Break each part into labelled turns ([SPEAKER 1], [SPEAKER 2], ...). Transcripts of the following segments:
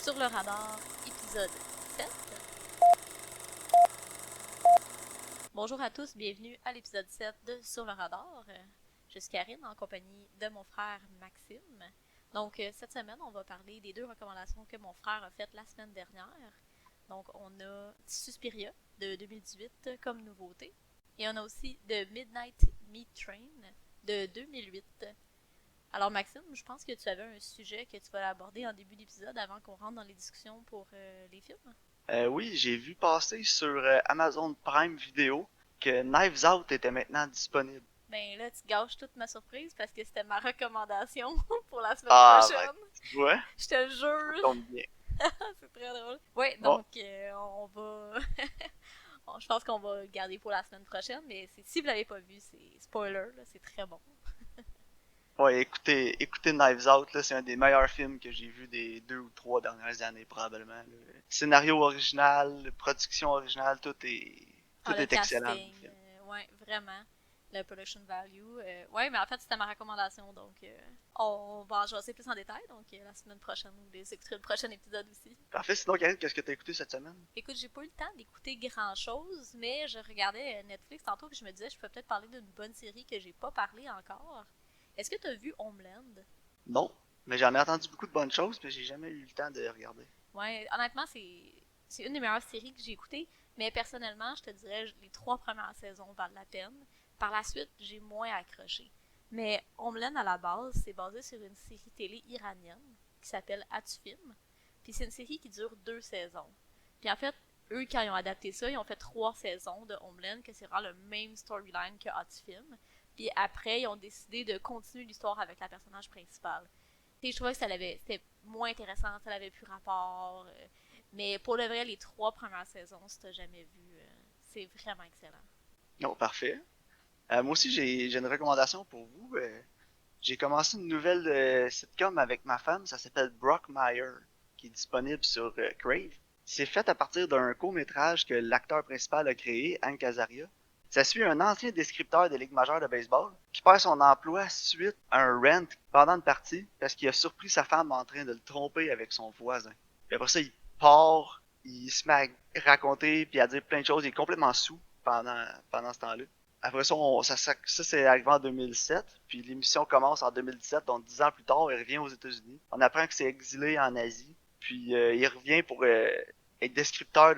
[SPEAKER 1] Sur le radar, épisode 7. Bonjour à tous, bienvenue à l'épisode 7 de Sur le radar. Je suis Karine en compagnie de mon frère Maxime. Donc, cette semaine, on va parler des deux recommandations que mon frère a faites la semaine dernière. Donc, on a Suspiria de 2018 comme nouveauté. Et on a aussi The Midnight Meat Train de 2008. Alors Maxime, je pense que tu avais un sujet que tu vas aborder en début d'épisode avant qu'on rentre dans les discussions pour les films.
[SPEAKER 2] Oui, j'ai vu passer sur Amazon Prime Video que Knives Out était maintenant disponible.
[SPEAKER 1] Ben là, tu gâches toute ma surprise parce que c'était ma recommandation pour la semaine
[SPEAKER 2] Ah, ben,
[SPEAKER 1] prochaine.
[SPEAKER 2] tu vois,
[SPEAKER 1] Je te
[SPEAKER 2] ça
[SPEAKER 1] jure.
[SPEAKER 2] tombe bien.
[SPEAKER 1] C'est très drôle. Ouais,
[SPEAKER 2] Bon,
[SPEAKER 1] donc on va. Je pense qu'on va garder pour la semaine prochaine, mais si vous l'avez pas vu, c'est spoiler, là, c'est très bon.
[SPEAKER 2] ouais, écoutez Knives Out, là, c'est un des meilleurs films que j'ai vu des 2 ou 3 dernières années, probablement, là. Scénario original, production originale,
[SPEAKER 1] Ah,
[SPEAKER 2] tout
[SPEAKER 1] le
[SPEAKER 2] est excellent dans le
[SPEAKER 1] casting,
[SPEAKER 2] film.
[SPEAKER 1] ouais, vraiment. Le production value. Ouais, mais en fait, c'était ma recommandation, donc on va en jaser plus en détail, donc la semaine prochaine, ou les écouter le prochain épisode aussi.
[SPEAKER 2] Parfait, sinon, Karine, qu'est-ce que t'as écouté cette semaine?
[SPEAKER 1] Écoute, j'ai pas eu le temps d'écouter grand chose, mais je regardais Netflix tantôt et je me disais je peux peut-être parler d'une bonne série que j'ai pas parlé encore. Est-ce que t'as vu Homeland?
[SPEAKER 2] Non, mais j'en ai entendu beaucoup de bonnes choses, mais j'ai jamais eu le temps de regarder.
[SPEAKER 1] Ouais, honnêtement, c'est une des meilleures séries que j'ai écoutées, mais personnellement, je te dirais les 3 premières saisons valent la peine. Par la suite, j'ai moins accroché. Mais Homeland, à la base, c'est basé sur une série télé iranienne qui s'appelle Atufim. Puis c'est une série qui dure 2 saisons. Puis en fait, eux, quand ils ont adapté ça, ils ont fait 3 saisons de Homeland, que c'est vraiment le même storyline que Atufim. Puis après, ils ont décidé de continuer l'histoire avec la personnage principale. Je trouvais que c'était moins intéressant, ça avait plus rapport. Mais pour le vrai, les 3 premières saisons, si t'as jamais vu, c'est vraiment excellent.
[SPEAKER 2] Non, parfait. Moi aussi, j'ai une recommandation pour vous. J'ai commencé une nouvelle sitcom avec ma femme, ça s'appelle Brockmire, qui est disponible sur Crave. C'est fait à partir d'un court-métrage que l'acteur principal a créé, Hank Azaria. Ça suit un ancien descripteur de Ligue majeure de baseball qui perd son emploi suite à un rant pendant une partie parce qu'il a surpris sa femme en train de le tromper avec son voisin. Puis après ça, il part, il se met à raconter puis à dire plein de choses, il est complètement sous pendant ce temps-là. Après ça, ça c'est arrivé en 2007, puis l'émission commence en 2017, donc 10 ans plus tard, il revient aux États-Unis. On apprend qu'il s'est exilé en Asie, puis il revient pour être descripteur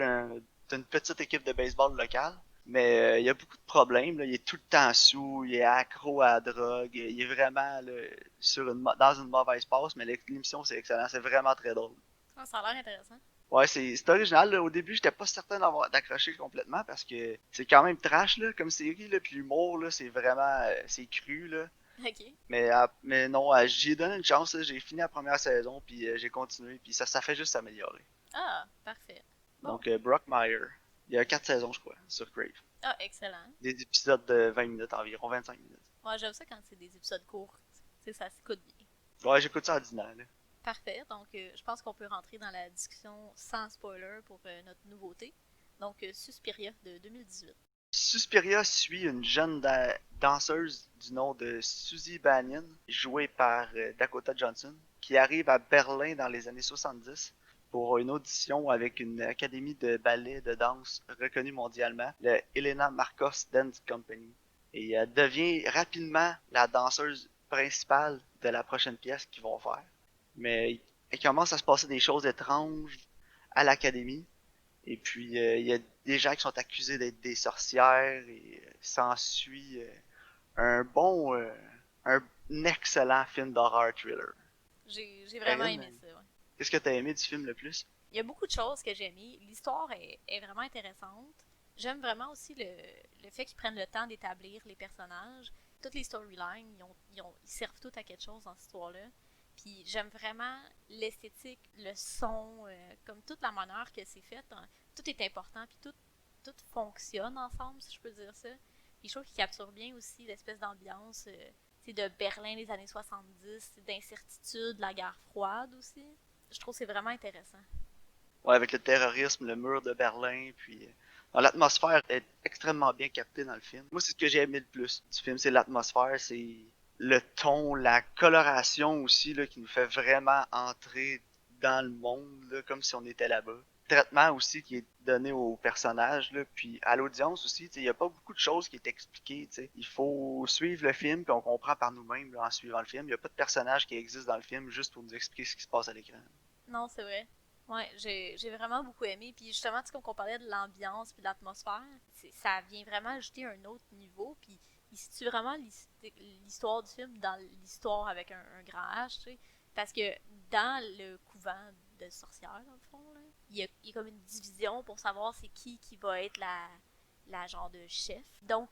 [SPEAKER 2] d'une petite équipe de baseball locale. Mais il y a beaucoup de problèmes, là. Il est tout le temps sous, il est accro à la drogue, il est vraiment là, dans une mauvaise passe, mais l'émission c'est excellent, c'est vraiment très drôle.
[SPEAKER 1] Ah, ça a l'air intéressant.
[SPEAKER 2] Ouais, c'est original. Là. Au début, j'étais pas certain d'accrocher complètement parce que c'est quand même trash là, comme série. Là, puis l'humour, là, c'est vraiment c'est cru. Là.
[SPEAKER 1] Ok.
[SPEAKER 2] Mais non, j'y ai donné une chance. Là. J'ai fini la première saison, puis j'ai continué. Puis ça fait juste s'améliorer.
[SPEAKER 1] Ah, parfait. Bon.
[SPEAKER 2] Donc, Brockmire. Il y a 4 saisons, je crois, sur Crave.
[SPEAKER 1] Ah, excellent.
[SPEAKER 2] Des épisodes de 20 minutes environ, 25 minutes.
[SPEAKER 1] Moi, j'aime ça quand c'est des épisodes courts. Ça s'écoute bien.
[SPEAKER 2] Ouais, j'écoute ça en dînant. Là.
[SPEAKER 1] Parfait. Donc, je pense qu'on peut rentrer dans la discussion sans spoiler pour notre nouveauté. Donc, Suspiria de 2018.
[SPEAKER 2] Suspiria suit une jeune danseuse du nom de Suzy Bannion, jouée par Dakota Johnson, qui arrive à Berlin dans les années 70 pour une audition avec une académie de ballet de danse reconnue mondialement, le Helena Marcos Dance Company. Et elle devient rapidement la danseuse principale de la prochaine pièce qu'ils vont faire. Mais il commence à se passer des choses étranges à l'académie et puis, il y a des gens qui sont accusés d'être des sorcières et s'ensuit un excellent film d'horreur thriller.
[SPEAKER 1] J'ai vraiment
[SPEAKER 2] Karine,
[SPEAKER 1] aimé ça. Ouais.
[SPEAKER 2] qu'est-ce que t'as aimé du film le plus?
[SPEAKER 1] Il y a beaucoup de choses que j'ai aimées. L'histoire est vraiment intéressante. J'aime vraiment aussi le fait qu'ils prennent le temps d'établir les personnages. Toutes les storylines, ils servent toutes à quelque chose dans cette histoire-là. Puis j'aime vraiment l'esthétique, le son, comme toute la manière que c'est fait. Hein. Tout est important, puis tout fonctionne ensemble, si je peux dire ça. Puis je trouve qu'il capture bien aussi l'espèce d'ambiance de Berlin des années 70, d'incertitude, la guerre froide aussi. Je trouve que c'est vraiment intéressant.
[SPEAKER 2] Ouais, avec le terrorisme, le mur de Berlin, puis l'atmosphère est extrêmement bien captée dans le film. Moi, c'est ce que j'ai aimé le plus du film, c'est l'atmosphère, c'est le ton, la coloration aussi, là, qui nous fait vraiment entrer dans le monde, là, comme si on était là-bas. Traitement aussi qui est donné aux personnages, là, puis à l'audience aussi, il n'y a pas beaucoup de choses qui est expliquées. T'sais. Il faut suivre le film, puis on comprend par nous-mêmes là, en suivant le film. Il n'y a pas de personnage qui existe dans le film juste pour nous expliquer ce qui se passe à l'écran.
[SPEAKER 1] Non, c'est vrai. Ouais, j'ai vraiment beaucoup aimé. Puis justement, tu sais, comme on parlait de l'ambiance puis de l'atmosphère, ça vient vraiment ajouter un autre niveau. Puis il situe vraiment l'histoire du film dans l'histoire avec un grand H, tu sais. Parce que dans le couvent de sorcières, dans le fond, là, il y a comme une division pour savoir c'est qui va être la genre de chef. Donc,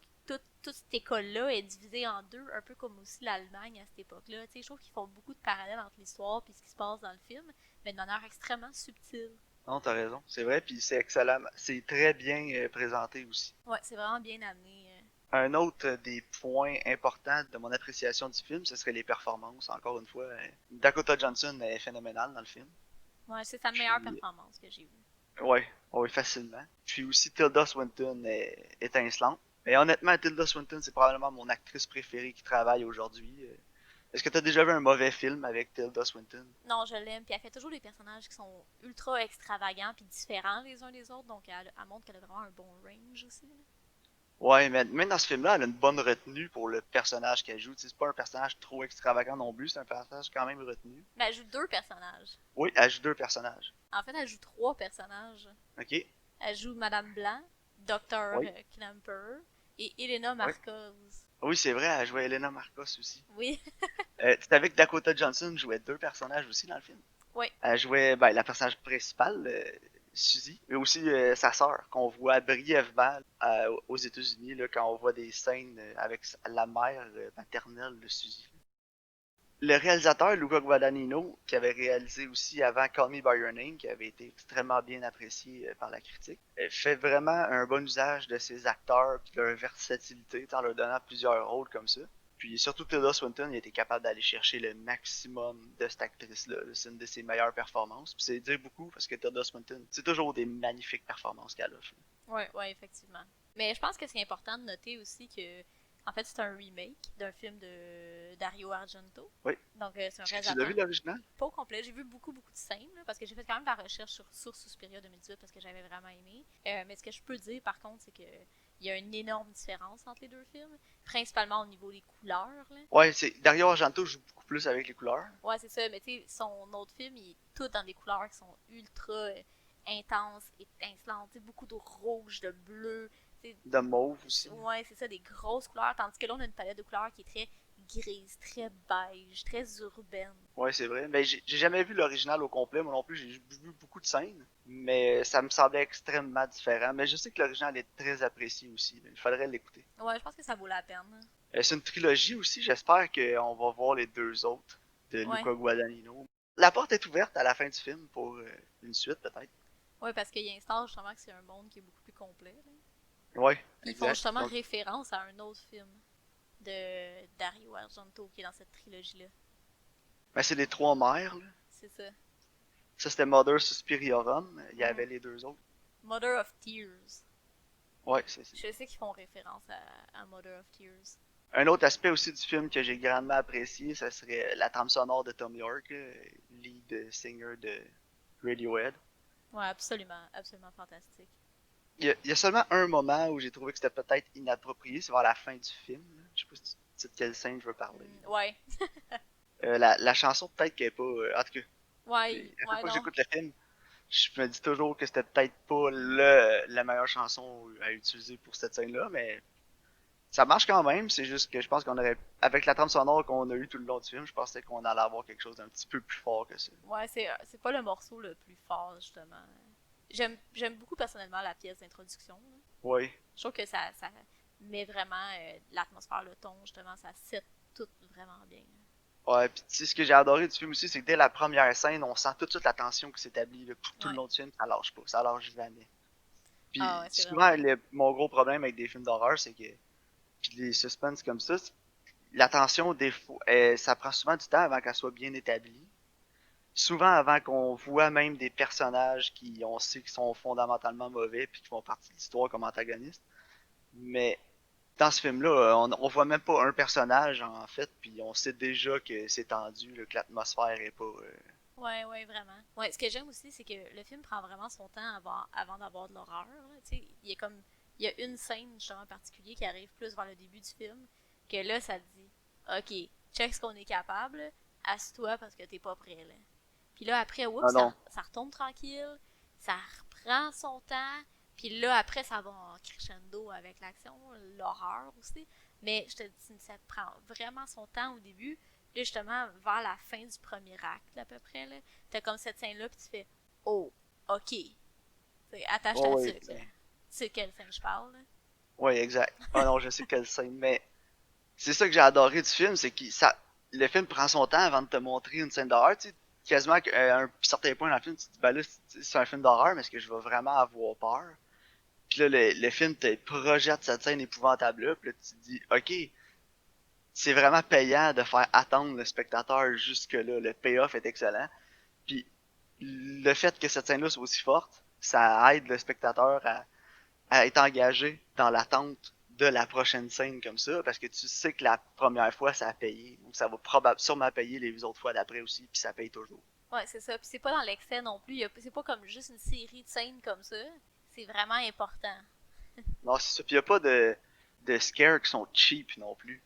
[SPEAKER 1] toute cette école-là est divisée en deux, un peu comme aussi l'Allemagne à cette époque-là. Tu sais, je trouve qu'ils font beaucoup de parallèles entre l'histoire et ce qui se passe dans le film, mais de manière extrêmement subtile.
[SPEAKER 2] Non, t'as raison, c'est vrai, puis c'est excellent. C'est très bien présenté aussi.
[SPEAKER 1] Ouais, c'est vraiment bien amené.
[SPEAKER 2] Un autre des points importants de mon appréciation du film, ce serait les performances. Encore une fois, Dakota Johnson est phénoménale dans le film.
[SPEAKER 1] Ouais, c'est sa meilleure
[SPEAKER 2] Puis,
[SPEAKER 1] performance que j'ai vue.
[SPEAKER 2] ouais, ouais, facilement. Puis aussi, Tilda Swinton est étincelante. Mais honnêtement, Tilda Swinton, c'est probablement mon actrice préférée qui travaille aujourd'hui. Est-ce que t'as déjà vu un mauvais film avec Tilda Swinton?
[SPEAKER 1] Non, je l'aime, puis elle fait toujours des personnages qui sont ultra extravagants puis différents les uns des autres, donc elle montre qu'elle a vraiment un bon range aussi. Là.
[SPEAKER 2] Ouais, mais même dans ce film-là, elle a une bonne retenue pour le personnage qu'elle joue. C'est pas un personnage trop extravagant non plus, c'est un personnage quand même retenu.
[SPEAKER 1] Mais elle joue deux personnages.
[SPEAKER 2] Oui, elle joue deux personnages.
[SPEAKER 1] En fait, elle joue trois personnages.
[SPEAKER 2] Ok?
[SPEAKER 1] Elle joue Madame Blanc, Dr.
[SPEAKER 2] Oui,
[SPEAKER 1] Klemper et Elena
[SPEAKER 2] oui.
[SPEAKER 1] Marcos.
[SPEAKER 2] Oui, c'est vrai, elle jouait Elena Marcos aussi.
[SPEAKER 1] Oui,
[SPEAKER 2] Tu savais que Dakota Johnson jouait deux personnages aussi dans le film?
[SPEAKER 1] oui.
[SPEAKER 2] Elle jouait ben, la personnage principale, Suzy, mais aussi sa sœur, qu'on voit brièvement aux États-Unis là, quand on voit des scènes avec la mère maternelle de Suzy. Le réalisateur Luca Guadagnino, qui avait réalisé aussi avant Call Me By Your Name, qui avait été extrêmement bien apprécié par la critique, fait vraiment un bon usage de ses acteurs et de leur versatilité en leur donnant plusieurs rôles comme ça. Puis surtout Tilda Swinton, il était capable d'aller chercher le maximum de cette actrice-là. C'est une de ses meilleures performances. Puis c'est dire beaucoup parce que Tilda Swinton, c'est toujours des magnifiques performances qu'elle offre.
[SPEAKER 1] Oui, oui, effectivement. Mais je pense que c'est important de noter aussi que, en fait, c'est un remake d'un film de Dario Argento.
[SPEAKER 2] Oui.
[SPEAKER 1] Donc, c'est un
[SPEAKER 2] Est-ce que tu l'as
[SPEAKER 1] réalisateur
[SPEAKER 2] vu l'original?
[SPEAKER 1] pas au complet. J'ai vu beaucoup, beaucoup de scènes, là, parce que j'ai fait quand même de la recherche sur Source Suspiria 2018 parce que j'avais vraiment aimé. Mais ce que je peux dire, par contre, c'est que il y a une énorme différence entre les deux films, principalement au niveau des couleurs. Là.
[SPEAKER 2] Ouais, c'est Dario Argento joue beaucoup plus avec les couleurs.
[SPEAKER 1] Ouais, c'est ça. Mais tu sais, son autre film, il est tout dans des couleurs qui sont ultra intenses, étincelantes. Beaucoup de rouge, de bleu.
[SPEAKER 2] De mauve aussi.
[SPEAKER 1] Ouais, c'est ça, des grosses couleurs. Tandis que là, on a une palette de couleurs qui est très grise, très beige, très urbaine.
[SPEAKER 2] Ouais, c'est vrai. Mais j'ai jamais vu l'original au complet, moi non plus. J'ai vu beaucoup de scènes, mais ça me semblait extrêmement différent. Mais je sais que l'original est très apprécié aussi. Il faudrait l'écouter.
[SPEAKER 1] Ouais, je pense que ça vaut la peine.
[SPEAKER 2] C'est une trilogie aussi. J'espère qu'on va voir les deux autres de
[SPEAKER 1] Ouais.
[SPEAKER 2] Luca Guadagnino. La porte est ouverte à la fin du film pour une suite, peut-être.
[SPEAKER 1] Ouais, parce qu'il instaure justement que c'est un monde qui est beaucoup plus complet. Là.
[SPEAKER 2] Ouais,
[SPEAKER 1] Puis ils font
[SPEAKER 2] exact.
[SPEAKER 1] justement
[SPEAKER 2] Donc,
[SPEAKER 1] référence à un autre film de Dario Argento qui est dans cette trilogie-là.
[SPEAKER 2] ben, c'est les trois mères. Là.
[SPEAKER 1] C'est ça.
[SPEAKER 2] Ça, c'était Mother Suspiriorum. Il y
[SPEAKER 1] Mhm.
[SPEAKER 2] avait les deux autres.
[SPEAKER 1] Mother of Tears.
[SPEAKER 2] Ouais, c'est ça.
[SPEAKER 1] Je sais qu'ils font référence à Mother of Tears.
[SPEAKER 2] Un autre aspect aussi du film que j'ai grandement apprécié, ça serait la trame sonore de Tom York, lead singer de Radiohead.
[SPEAKER 1] Ouais, absolument, absolument fantastique.
[SPEAKER 2] Il y a seulement un moment où j'ai trouvé que c'était peut-être inapproprié, c'est vers la fin du film. Là. Je sais pas si tu sais de quelle scène je veux parler.
[SPEAKER 1] Ouais,
[SPEAKER 2] La chanson, peut-être qu'elle est pas. En tout cas,
[SPEAKER 1] ouais,
[SPEAKER 2] à chaque
[SPEAKER 1] ouais,
[SPEAKER 2] fois que
[SPEAKER 1] non.
[SPEAKER 2] j'écoute le film, je me dis toujours que c'était peut-être pas la meilleure chanson à utiliser pour cette scène-là, mais ça marche quand même. C'est juste que je pense qu'on aurait. Avec la trame sonore qu'on a eu tout le long du film, je pensais qu'on allait avoir quelque chose d'un petit peu plus fort que ça.
[SPEAKER 1] Ouais, c'est pas le morceau le plus fort, justement. J'aime beaucoup personnellement la pièce d'introduction. Là.
[SPEAKER 2] Oui.
[SPEAKER 1] Je trouve que ça met vraiment l'atmosphère, le ton, justement, ça set tout vraiment bien.
[SPEAKER 2] Ouais, pis tu sais, ce que j'ai adoré du film aussi, c'est que dès la première scène, on sent tout de suite la tension qui s'établit là, tout le
[SPEAKER 1] Ouais.
[SPEAKER 2] long du film, ça lâche pas, ça lâche jamais.
[SPEAKER 1] Ah
[SPEAKER 2] Puis
[SPEAKER 1] ouais, c'est vraiment
[SPEAKER 2] souvent,
[SPEAKER 1] bon.
[SPEAKER 2] mon gros problème avec des films d'horreur, c'est que, puis les suspens comme ça, la tension, des fois, ça prend souvent du temps avant qu'elle soit bien établie. Souvent avant qu'on voit même des personnages qui, on sait qui sont fondamentalement mauvais puis qui font partie de l'histoire comme antagonistes. Mais dans ce film-là, on voit même pas un personnage en fait, puis on sait déjà que c'est tendu, là, que l'atmosphère est pas.
[SPEAKER 1] Ouais, ouais, vraiment. Ouais, ce que j'aime aussi, c'est que le film prend vraiment son temps avant d'avoir de l'horreur, là. Tu sais, il y a une scène, justement, en particulier qui arrive plus vers le début du film, que là, ça te dit, OK, check ce qu'on est capable, assis-toi parce que t'es pas prêt, là. Puis là, après,
[SPEAKER 2] Ah
[SPEAKER 1] oups,
[SPEAKER 2] non.
[SPEAKER 1] ça retombe tranquille, ça reprend son temps, puis là, après, ça va en crescendo avec l'action, l'horreur aussi. Mais je te dis, ça prend vraiment son temps au début. Puis là, justement, vers la fin du premier acte, à peu près, là, t'as comme cette scène-là, puis tu fais Oh, ok. T'sais, attache
[SPEAKER 2] Ouais,
[SPEAKER 1] ta
[SPEAKER 2] ouais,
[SPEAKER 1] tuque, là. Tu sais de quelle scène je parle, là?
[SPEAKER 2] ouais, exact. Ah non, je sais quelle scène, mais c'est ça que j'ai adoré du film, c'est que le film prend son temps avant de te montrer une scène d'horreur, tu sais, quasiment à un certain point dans le film, tu te dis, ben là, c'est un film d'horreur, mais est-ce que je vais vraiment avoir peur? Puis là, le film te projette cette scène épouvantable-là, puis là, tu te dis, ok, c'est vraiment payant de faire attendre le spectateur jusque-là, le payoff est excellent. Puis le fait que cette scène-là soit aussi forte, ça aide le spectateur à être engagé dans l'attente de la prochaine scène comme ça, parce que tu sais que la première fois, ça a payé. Donc ça va sûrement payer les autres fois d'après aussi, puis ça paye toujours.
[SPEAKER 1] Ouais, c'est ça. Puis c'est pas dans l'excès non plus. C'est pas comme juste une série de scènes comme ça. C'est vraiment important.
[SPEAKER 2] Non, c'est ça. Puis y a pas de scares qui sont cheap non plus.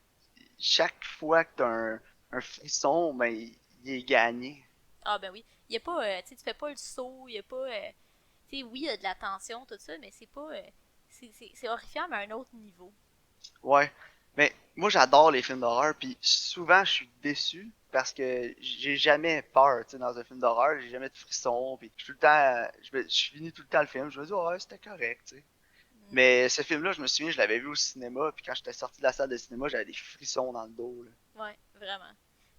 [SPEAKER 2] Chaque fois que t'as un frisson, ben, il est gagné.
[SPEAKER 1] Ah, ben oui. Il y a pas, tu sais, tu fais pas le saut. Il y a pas, tu sais, oui, il y a de la tension, tout ça, mais c'est pas, c'est horrifiant, mais à un autre niveau.
[SPEAKER 2] Ouais. Mais moi, j'adore les films d'horreur, puis souvent, je suis déçu parce que j'ai jamais peur, tu sais, dans un film d'horreur, j'ai jamais de frisson, puis je suis tout le temps, je finis tout le temps le film, je me dis, ouais, c'était correct, tu sais.
[SPEAKER 1] Mm.
[SPEAKER 2] Mais ce film-là, je me souviens, je l'avais vu au cinéma, puis quand j'étais sorti de la salle de cinéma, j'avais des frissons dans le dos, là.
[SPEAKER 1] Ouais, vraiment.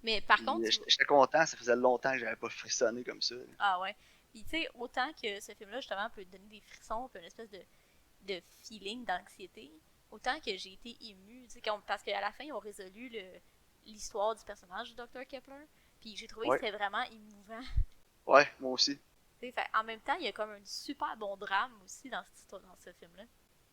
[SPEAKER 1] Mais par
[SPEAKER 2] Puis
[SPEAKER 1] contre,
[SPEAKER 2] j'étais content, ça faisait longtemps que j'avais pas frissonné comme ça, là.
[SPEAKER 1] ah ouais. Puis tu sais, autant que ce film-là, justement, peut donner des frissons, puis une espèce de feeling d'anxiété, autant que j'ai été émue, tu sais, parce qu'à la fin, ils ont résolu l'histoire du personnage du Dr. Kepler, puis j'ai trouvé que
[SPEAKER 2] Ouais,
[SPEAKER 1] c'était vraiment émouvant.
[SPEAKER 2] ouais, moi aussi.
[SPEAKER 1] Tu sais, en même temps, il y a comme un super bon drame aussi dans ce film-là.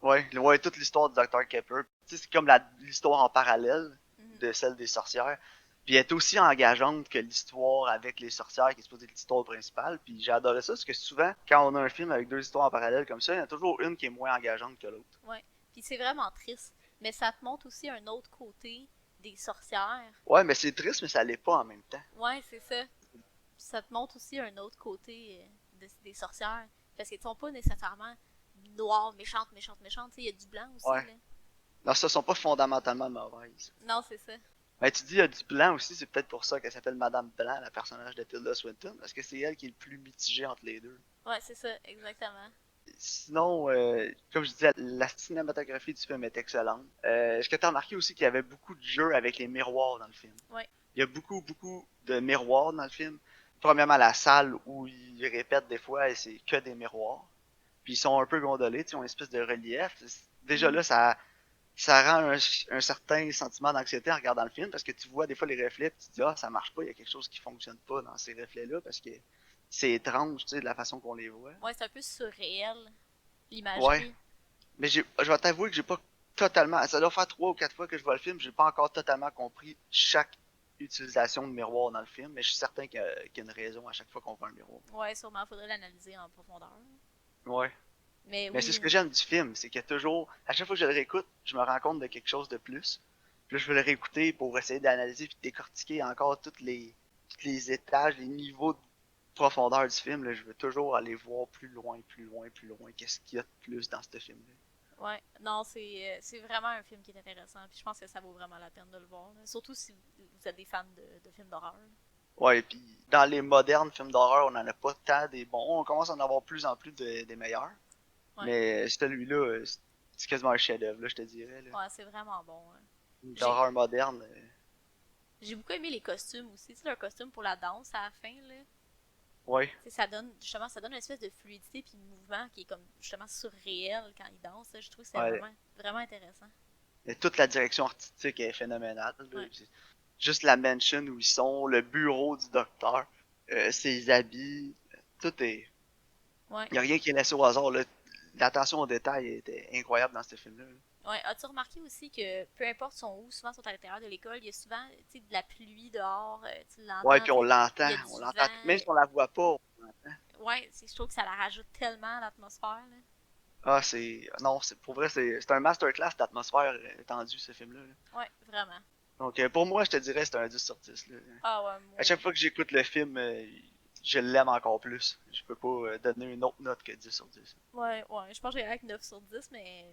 [SPEAKER 2] Ouais, ouais, toute l'histoire du Dr. Kepler. Tu sais, c'est comme l'histoire en parallèle
[SPEAKER 1] Mhm.
[SPEAKER 2] de celle des sorcières. Puis elle est aussi engageante que l'histoire avec les sorcières, qui est supposée être l'histoire principale. Puis j'ai adoré ça, parce que souvent, quand on a un film avec deux histoires en parallèle comme ça, il y en a toujours une qui est moins engageante que l'autre.
[SPEAKER 1] Ouais. Puis c'est vraiment triste, mais ça te montre aussi un autre côté des sorcières.
[SPEAKER 2] Ouais, mais c'est triste, mais ça l'est pas en même temps.
[SPEAKER 1] Ouais, c'est ça. Ça te montre aussi un autre côté des sorcières. Parce qu'elles sont pas nécessairement noires, méchantes, méchantes, méchantes. Il y a du blanc aussi,
[SPEAKER 2] Ouais.
[SPEAKER 1] là.
[SPEAKER 2] Non, ça sont pas fondamentalement mauvaises.
[SPEAKER 1] Non, c'est ça.
[SPEAKER 2] Mais tu dis, il y a du blanc aussi, c'est peut-être pour ça qu'elle s'appelle Madame Blanc, la personnage de Tilda Swinton, parce que c'est elle qui est le plus mitigée entre les deux.
[SPEAKER 1] Ouais, c'est ça, exactement.
[SPEAKER 2] Sinon, comme je disais, la cinématographie du film est excellente. Est-ce que tu as remarqué aussi qu'il y avait beaucoup de jeux avec les miroirs dans le film?
[SPEAKER 1] Ouais.
[SPEAKER 2] Il y a beaucoup, beaucoup de miroirs dans le film. Premièrement, la salle où ils répètent des fois, c'est que des miroirs. Puis ils sont un peu gondolés, ils ont une espèce de relief. Déjà
[SPEAKER 1] Mhm.
[SPEAKER 2] là, ça rend un certain sentiment d'anxiété en regardant le film parce que tu vois des fois les reflets et tu te dis ah ça marche pas, il y a quelque chose qui fonctionne pas dans ces reflets-là parce que c'est étrange, tu sais, de la façon qu'on les voit.
[SPEAKER 1] Ouais, c'est un peu surréel,
[SPEAKER 2] Ouais,
[SPEAKER 1] l'imagerie.
[SPEAKER 2] mais je vais t'avouer que j'ai pas totalement, ça doit faire 3 ou 4 fois que je vois le film, j'ai pas encore totalement compris chaque utilisation de miroir dans le film, mais je suis certain qu'il y a une raison à chaque fois qu'on voit un miroir.
[SPEAKER 1] Ouais, sûrement, faudrait l'analyser en profondeur.
[SPEAKER 2] Ouais.
[SPEAKER 1] Mais
[SPEAKER 2] Mais c'est ce
[SPEAKER 1] oui,
[SPEAKER 2] que j'aime du film, c'est qu'il y a toujours, à chaque fois que je le réécoute, je me rends compte de quelque chose de plus. Puis là, je veux le réécouter pour essayer d'analyser puis de décortiquer encore tous les étages, les niveaux de profondeur du film. Là, je veux toujours aller voir plus loin, plus loin, plus loin. Qu'est-ce qu'il y a de plus dans ce film-là?
[SPEAKER 1] ouais. Non, c'est vraiment un film qui est intéressant. Puis je pense que ça vaut vraiment la peine de le voir, là. Surtout si vous êtes des fans de films d'horreur.
[SPEAKER 2] Ouais, et puis dans les modernes films d'horreur, on en a pas tant des bons. On commence à en avoir plus en plus des meilleurs.
[SPEAKER 1] Ouais.
[SPEAKER 2] Mais celui-là, c'est quasiment un chef-d'œuvre, là, je te dirais. Là.
[SPEAKER 1] Ouais, c'est vraiment bon, hein. J'ai
[SPEAKER 2] D'horreur moderne.
[SPEAKER 1] j'ai beaucoup aimé les costumes aussi. Tu sais, leur costume pour la danse à la fin, là.
[SPEAKER 2] Ouais.
[SPEAKER 1] Tu sais, ça donne une espèce de fluidité puis de mouvement qui est comme justement surréel quand ils dansent, là. Je trouve que c'est
[SPEAKER 2] Ouais.
[SPEAKER 1] vraiment, vraiment intéressant.
[SPEAKER 2] Et toute la direction artistique est phénoménale. Là.
[SPEAKER 1] Ouais.
[SPEAKER 2] Juste la mansion où ils sont, le bureau du docteur, ses habits, tout est.
[SPEAKER 1] Ouais.
[SPEAKER 2] Il n'y a rien qui est laissé au hasard. Là. L'attention au détail était incroyable dans ce film-là.
[SPEAKER 1] Ouais, as-tu remarqué aussi que peu importe sont où, souvent sont à l'intérieur de l'école, il y a souvent, tu sais, de la pluie dehors, tu
[SPEAKER 2] Ouais,
[SPEAKER 1] l'entends,
[SPEAKER 2] puis
[SPEAKER 1] tu sais, il y a
[SPEAKER 2] on
[SPEAKER 1] du
[SPEAKER 2] l'entend, même
[SPEAKER 1] vent.
[SPEAKER 2] si on la voit pas, on l'entend.
[SPEAKER 1] Ouais, je trouve que ça la rajoute tellement à l'atmosphère, là.
[SPEAKER 2] Ah, non, pour vrai, c'est un masterclass d'atmosphère étendue, ce film-là, là.
[SPEAKER 1] Ouais, vraiment.
[SPEAKER 2] Donc, pour moi, je te dirais, c'est un 10 sur 10, là.
[SPEAKER 1] Ah ouais,
[SPEAKER 2] À
[SPEAKER 1] moi
[SPEAKER 2] chaque
[SPEAKER 1] aussi.
[SPEAKER 2] fois que j'écoute le film, je l'aime encore plus. Je peux pas donner une autre note que 10 sur 10.
[SPEAKER 1] Ouais, ouais, je pense que j'ai avec 9 sur 10, mais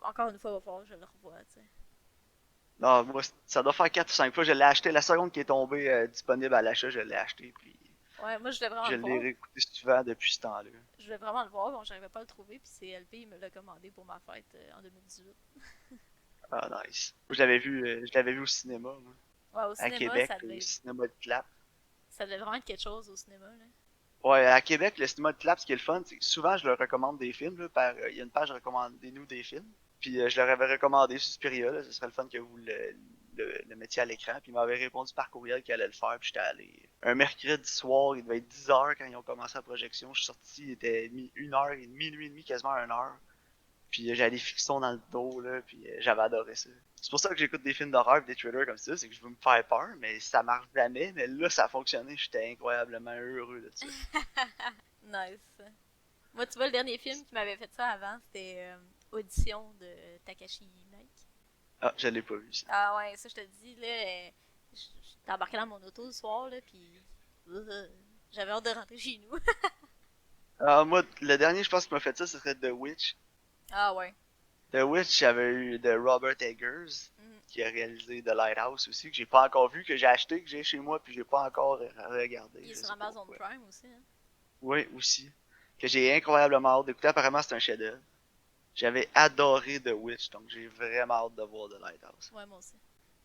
[SPEAKER 1] encore une fois, il va falloir que je le revoie, tu sais.
[SPEAKER 2] Non, moi, ça doit faire 4 ou 5 fois. Je l'ai acheté. La seconde qui est tombée disponible à l'achat, je l'ai acheté. Puis
[SPEAKER 1] Ouais, moi je voulais vraiment
[SPEAKER 2] je
[SPEAKER 1] le
[SPEAKER 2] l'ai
[SPEAKER 1] voir.
[SPEAKER 2] réécouté souvent depuis ce temps-là.
[SPEAKER 1] Je voulais vraiment le voir, bon, j'arrivais pas à le trouver, puis c'est LP, il me l'a commandé pour ma fête en 2018.
[SPEAKER 2] Ah, nice. Je l'avais vu au cinéma, moi.
[SPEAKER 1] Ouais, au
[SPEAKER 2] À
[SPEAKER 1] cinéma,
[SPEAKER 2] Québec, au cinéma de Clap.
[SPEAKER 1] ça devait vraiment être quelque chose au cinéma, là.
[SPEAKER 2] Ouais, à Québec, le cinéma de Clap, ce qui est le fun, c'est que souvent, je leur recommande des films, là, il y a une page recommandez-nous des films. Puis je leur avais recommandé Suspiria, là, ce serait le fun que vous le mettiez à l'écran. Puis ils m'avaient répondu par courriel qu'ils allaient le faire. Puis j'étais allé. Un mercredi soir, il devait être 10 h quand ils ont commencé la projection. Je suis sorti, il était 1 h, minuit et demi, quasiment 1 h. Puis j'avais des fictions dans le dos, là, puis j'avais adoré ça. C'est pour ça que j'écoute des films d'horreur et des thrillers comme ça, c'est que je veux me faire peur, mais ça marche jamais. Mais là, ça a fonctionné, j'étais incroyablement heureux de ça.
[SPEAKER 1] Nice. Moi, tu vois, le dernier film qui m'avait fait ça avant, c'était Audition de Takashi Miike.
[SPEAKER 2] Ah, je l'ai pas vu, ça.
[SPEAKER 1] Ah ouais, ça, je te dis, là, j'étais embarqué dans mon auto le soir, là, puis j'avais hâte de rentrer chez nous.
[SPEAKER 2] Ah, moi, le dernier, je pense, qui m'a fait ça, ce serait The Witch.
[SPEAKER 1] Ah ouais.
[SPEAKER 2] The Witch, j'avais eu de Robert Eggers,
[SPEAKER 1] Mhm.
[SPEAKER 2] qui a réalisé The Lighthouse aussi, que j'ai pas encore vu, que j'ai acheté, que j'ai chez moi, puis j'ai pas encore regardé,
[SPEAKER 1] Il est
[SPEAKER 2] je
[SPEAKER 1] sur
[SPEAKER 2] sais pas
[SPEAKER 1] Amazon
[SPEAKER 2] pourquoi.
[SPEAKER 1] Prime aussi, hein.
[SPEAKER 2] Oui, aussi. Que j'ai incroyablement hâte d'écouter, apparemment c'est un chef-d'œuvre. J'avais adoré The Witch, donc j'ai vraiment hâte de voir The Lighthouse.
[SPEAKER 1] Ouais, moi aussi.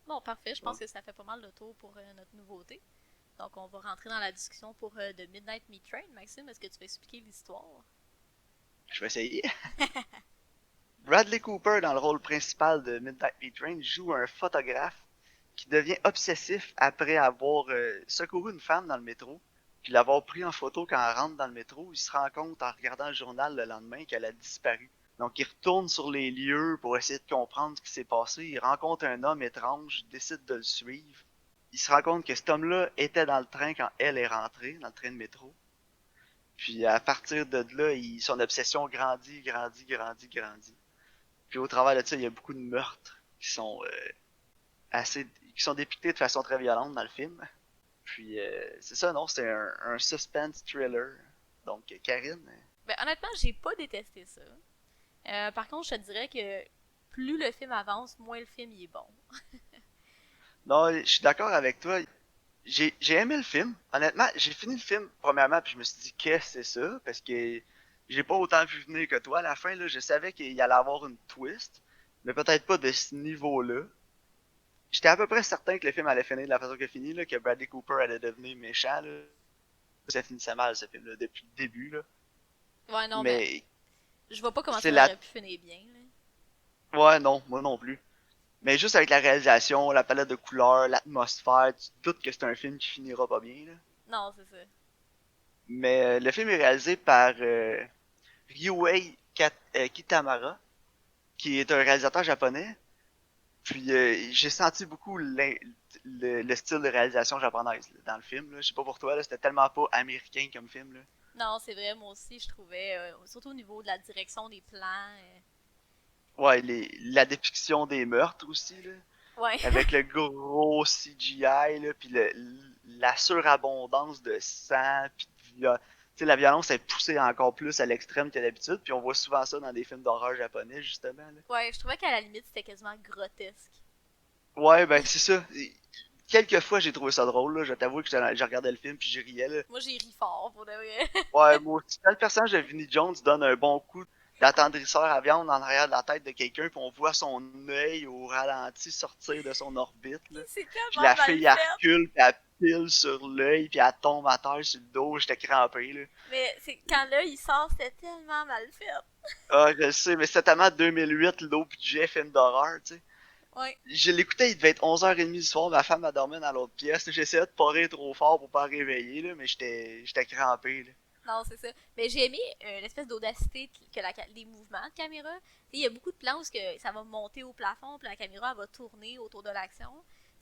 [SPEAKER 1] Bon, parfait. Je pense
[SPEAKER 2] Bon,
[SPEAKER 1] que ça fait pas mal le tour pour notre nouveauté. Donc, on va rentrer dans la discussion pour The Midnight Meat Train. Maxime, est-ce que tu veux expliquer l'histoire?
[SPEAKER 2] je vais essayer. Bradley Cooper, dans le rôle principal de Midnight Meat Train, joue un photographe qui devient obsessif après avoir secouru une femme dans le métro, puis l'avoir pris en photo quand elle rentre dans le métro. Il se rend compte en regardant le journal le lendemain qu'elle a disparu. Donc il retourne sur les lieux pour essayer de comprendre ce qui s'est passé. Il rencontre un homme étrange, décide de le suivre. Il se rend compte que cet homme-là était dans le train quand elle est rentrée, dans le train de métro. Puis à partir de là, son obsession grandit, grandit, grandit, grandit. Puis au travers de ça, il y a beaucoup de meurtres qui sont qui sont dépictés de façon très violente dans le film. Puis c'est ça, non, c'est un suspense thriller. Donc Karine.
[SPEAKER 1] Ben, honnêtement, j'ai pas détesté ça. Par contre, je te dirais que plus le film avance, moins le film il est bon.
[SPEAKER 2] Non, je suis d'accord avec toi. J'ai aimé le film. Honnêtement, j'ai fini le film premièrement, puis je me suis dit qu'est-ce que c'est ça, parce que j'ai pas autant vu venir que toi à la fin là. Je savais qu'il allait avoir une twist, mais peut-être pas de ce niveau-là. J'étais à peu près certain que le film allait finir de la façon qu'il a fini, là, que Bradley Cooper allait devenir méchant. Là. Ça finissait mal ce film-là depuis le début là.
[SPEAKER 1] Ouais, non, mais
[SPEAKER 2] Mais
[SPEAKER 1] je vois pas comment
[SPEAKER 2] c'est
[SPEAKER 1] ça
[SPEAKER 2] la.
[SPEAKER 1] aurait pu finir bien, là.
[SPEAKER 2] Ouais, non, moi non plus. Mais juste avec la réalisation, la palette de couleurs, l'atmosphère, tu te doutes que c'est un film qui finira pas bien, là.
[SPEAKER 1] Non, c'est ça.
[SPEAKER 2] Mais le film est réalisé par Ryuhei Kitamura, qui est un réalisateur japonais. Puis j'ai senti beaucoup le style de réalisation japonaise là, dans le film. Là. Je sais pas pour toi, là, c'était tellement pas américain comme film. Là.
[SPEAKER 1] Non, c'est vrai, moi aussi, je trouvais, surtout au niveau de la direction des plans.
[SPEAKER 2] Ouais, la dépiction des meurtres aussi, là.
[SPEAKER 1] Ouais.
[SPEAKER 2] Avec le gros CGI, là, puis la surabondance de sang, puis la violence est poussée encore plus à l'extrême que d'habitude, puis on voit souvent ça dans des films d'horreur japonais, justement. Là.
[SPEAKER 1] Ouais, je trouvais qu'à la limite, c'était quasiment grotesque.
[SPEAKER 2] Ouais, ben c'est ça. Quelques fois, j'ai trouvé ça drôle, là. Je t'avoue que j'ai regardé le film, puis j'ai riais, là.
[SPEAKER 1] Moi, j'ai ri fort, pour de vrai.
[SPEAKER 2] Ouais, moi aussi, quand le personnage de Vinnie Jones donne un bon coup d'attendrisseur à viande en arrière de la tête de quelqu'un, puis on voit son œil au ralenti sortir de son orbite, là.
[SPEAKER 1] C'est
[SPEAKER 2] Puis
[SPEAKER 1] tellement
[SPEAKER 2] la
[SPEAKER 1] mal
[SPEAKER 2] fille, elle
[SPEAKER 1] fait.
[SPEAKER 2] recule, puis elle pile sur l'œil, puis elle tombe à terre sur le dos, j'étais crampé, là.
[SPEAKER 1] Mais c'est quand là, il sort, c'était tellement mal fait.
[SPEAKER 2] Ah, je le sais, mais c'était tellement 2008, low budget, film d'horreur, tu sais.
[SPEAKER 1] Ouais.
[SPEAKER 2] Je l'écoutais, il devait être 11h30 du soir, ma femme a dormi dans l'autre pièce, j'essayais de pas rire trop fort pour pas réveiller, là, mais j'étais crampé, là.
[SPEAKER 1] Non, c'est ça. Mais j'ai aimé l'espèce d'audacité que les mouvements de caméra. Il y a beaucoup de plans où ça va monter au plafond, puis la caméra elle va tourner autour de l'action.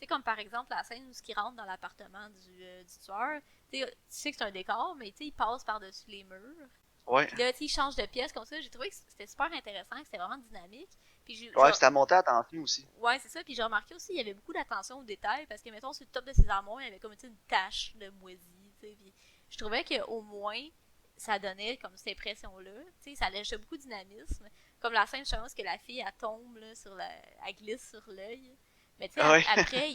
[SPEAKER 1] Comme par exemple la scène où il rentre dans l'appartement du tueur. Tu sais que c'est un décor, mais il passe par-dessus les murs.
[SPEAKER 2] Ouais.
[SPEAKER 1] Puis là, il change de pièce comme ça. J'ai trouvé que c'était super intéressant, que c'était vraiment dynamique. Puis
[SPEAKER 2] Ouais, c'était à monter à tension aussi.
[SPEAKER 1] ouais, c'est ça. Puis j'ai remarqué aussi, il y avait beaucoup d'attention aux détails parce que, mettons, sur le top de ses armoires, il y avait comme une tache de moisie. Puis je trouvais qu'au moins, ça donnait comme cette impression-là. Ça lâchait beaucoup de dynamisme. Comme la scène, je pense que la fille, elle tombe, là, elle glisse sur l'œil. Mais tu sais,
[SPEAKER 2] Ouais.
[SPEAKER 1] après,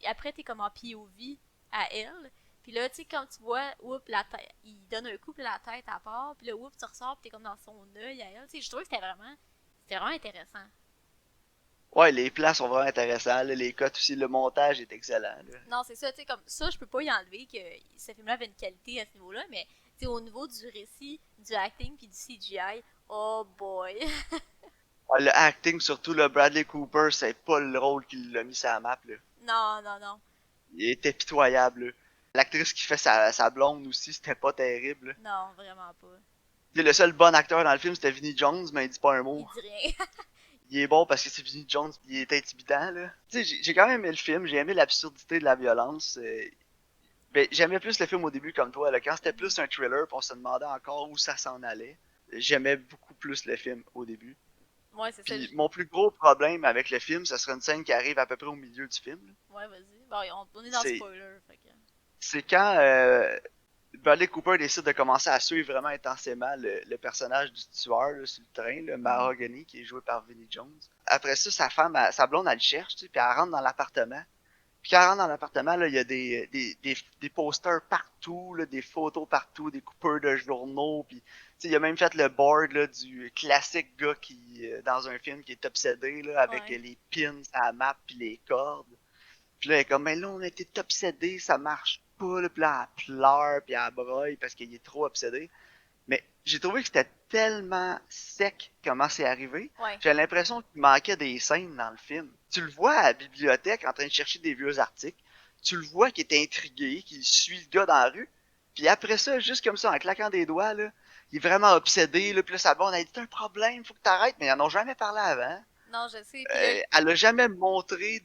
[SPEAKER 1] après, t'es comme en POV à elle. Puis là, tu sais, quand tu vois, la tête, il donne un coup, puis la tête à part. Puis là, tu ressors, puis t'es comme dans son œil à elle. Tu sais, je trouvais que c'était vraiment intéressant.
[SPEAKER 2] Ouais, les plans sont vraiment intéressants, là, les cuts aussi, le montage est excellent, là.
[SPEAKER 1] Non, c'est ça, tu sais, comme ça, je peux pas y enlever que ce film-là avait une qualité à ce niveau-là, mais tu sais, au niveau du récit, du acting puis du CGI, oh boy.
[SPEAKER 2] Ouais, le acting, surtout, le Bradley Cooper, c'est pas le rôle qu'il l'a mis sur la map, là.
[SPEAKER 1] Non, non, non.
[SPEAKER 2] Il était pitoyable, là. L'actrice qui fait sa blonde aussi, c'était pas terrible, là.
[SPEAKER 1] Non, vraiment pas.
[SPEAKER 2] Tu sais, le seul bon acteur dans le film, c'était Vinnie Jones, mais il dit pas un mot.
[SPEAKER 1] Il dit rien.
[SPEAKER 2] Il est bon parce que c'est Vinnie Jones, pis il est intimidant, là. Tu sais, j'ai quand même aimé le film, j'ai aimé l'absurdité de la violence. Ben, j'aimais plus le film au début comme toi, là. Quand c'était plus un thriller, pis on se demandait encore où ça s'en allait. J'aimais beaucoup plus le film au début.
[SPEAKER 1] Ouais, c'est ça.
[SPEAKER 2] Puis mon plus gros problème avec le film, ça serait une scène qui arrive à peu près au milieu du film, là.
[SPEAKER 1] Ouais, vas-y. Bon, on est dans le
[SPEAKER 2] C'est
[SPEAKER 1] spoiler, fait que...
[SPEAKER 2] c'est quand Bradley Cooper décide de commencer à suivre vraiment intensément le personnage du tueur là, sur le train, le Mahogany, qui est joué par Vinnie Jones. Après ça, sa femme, sa blonde, elle le cherche, tu sais, puis elle rentre dans l'appartement. Puis quand elle rentre dans l'appartement, là, il y a des posters partout, là, des photos partout, des coupeurs de journaux, puis il a même fait le board là, du classique gars qui, dans un film, qui est obsédé là, avec
[SPEAKER 1] Ouais.
[SPEAKER 2] les pins à la map puis les cordes. Puis là, elle est comme, mais là, on était obsédé, ça marche pas, là. Puis là, elle pleure, puis elle broye parce qu'il est trop obsédé. Mais j'ai trouvé que c'était tellement sec comment c'est arrivé.
[SPEAKER 1] Ouais.
[SPEAKER 2] J'ai l'impression qu'il manquait des scènes dans le film. Tu le vois à la bibliothèque en train de chercher des vieux articles. Tu le vois qui est intrigué, qui suit le gars dans la rue. Puis après ça, juste comme ça, en claquant des doigts, là, il est vraiment obsédé. Là, puis là, sa blonde a dit, t'as un problème, faut que t'arrêtes. Mais ils en ont jamais parlé avant.
[SPEAKER 1] Non, je sais. Puis là,
[SPEAKER 2] Elle a jamais montré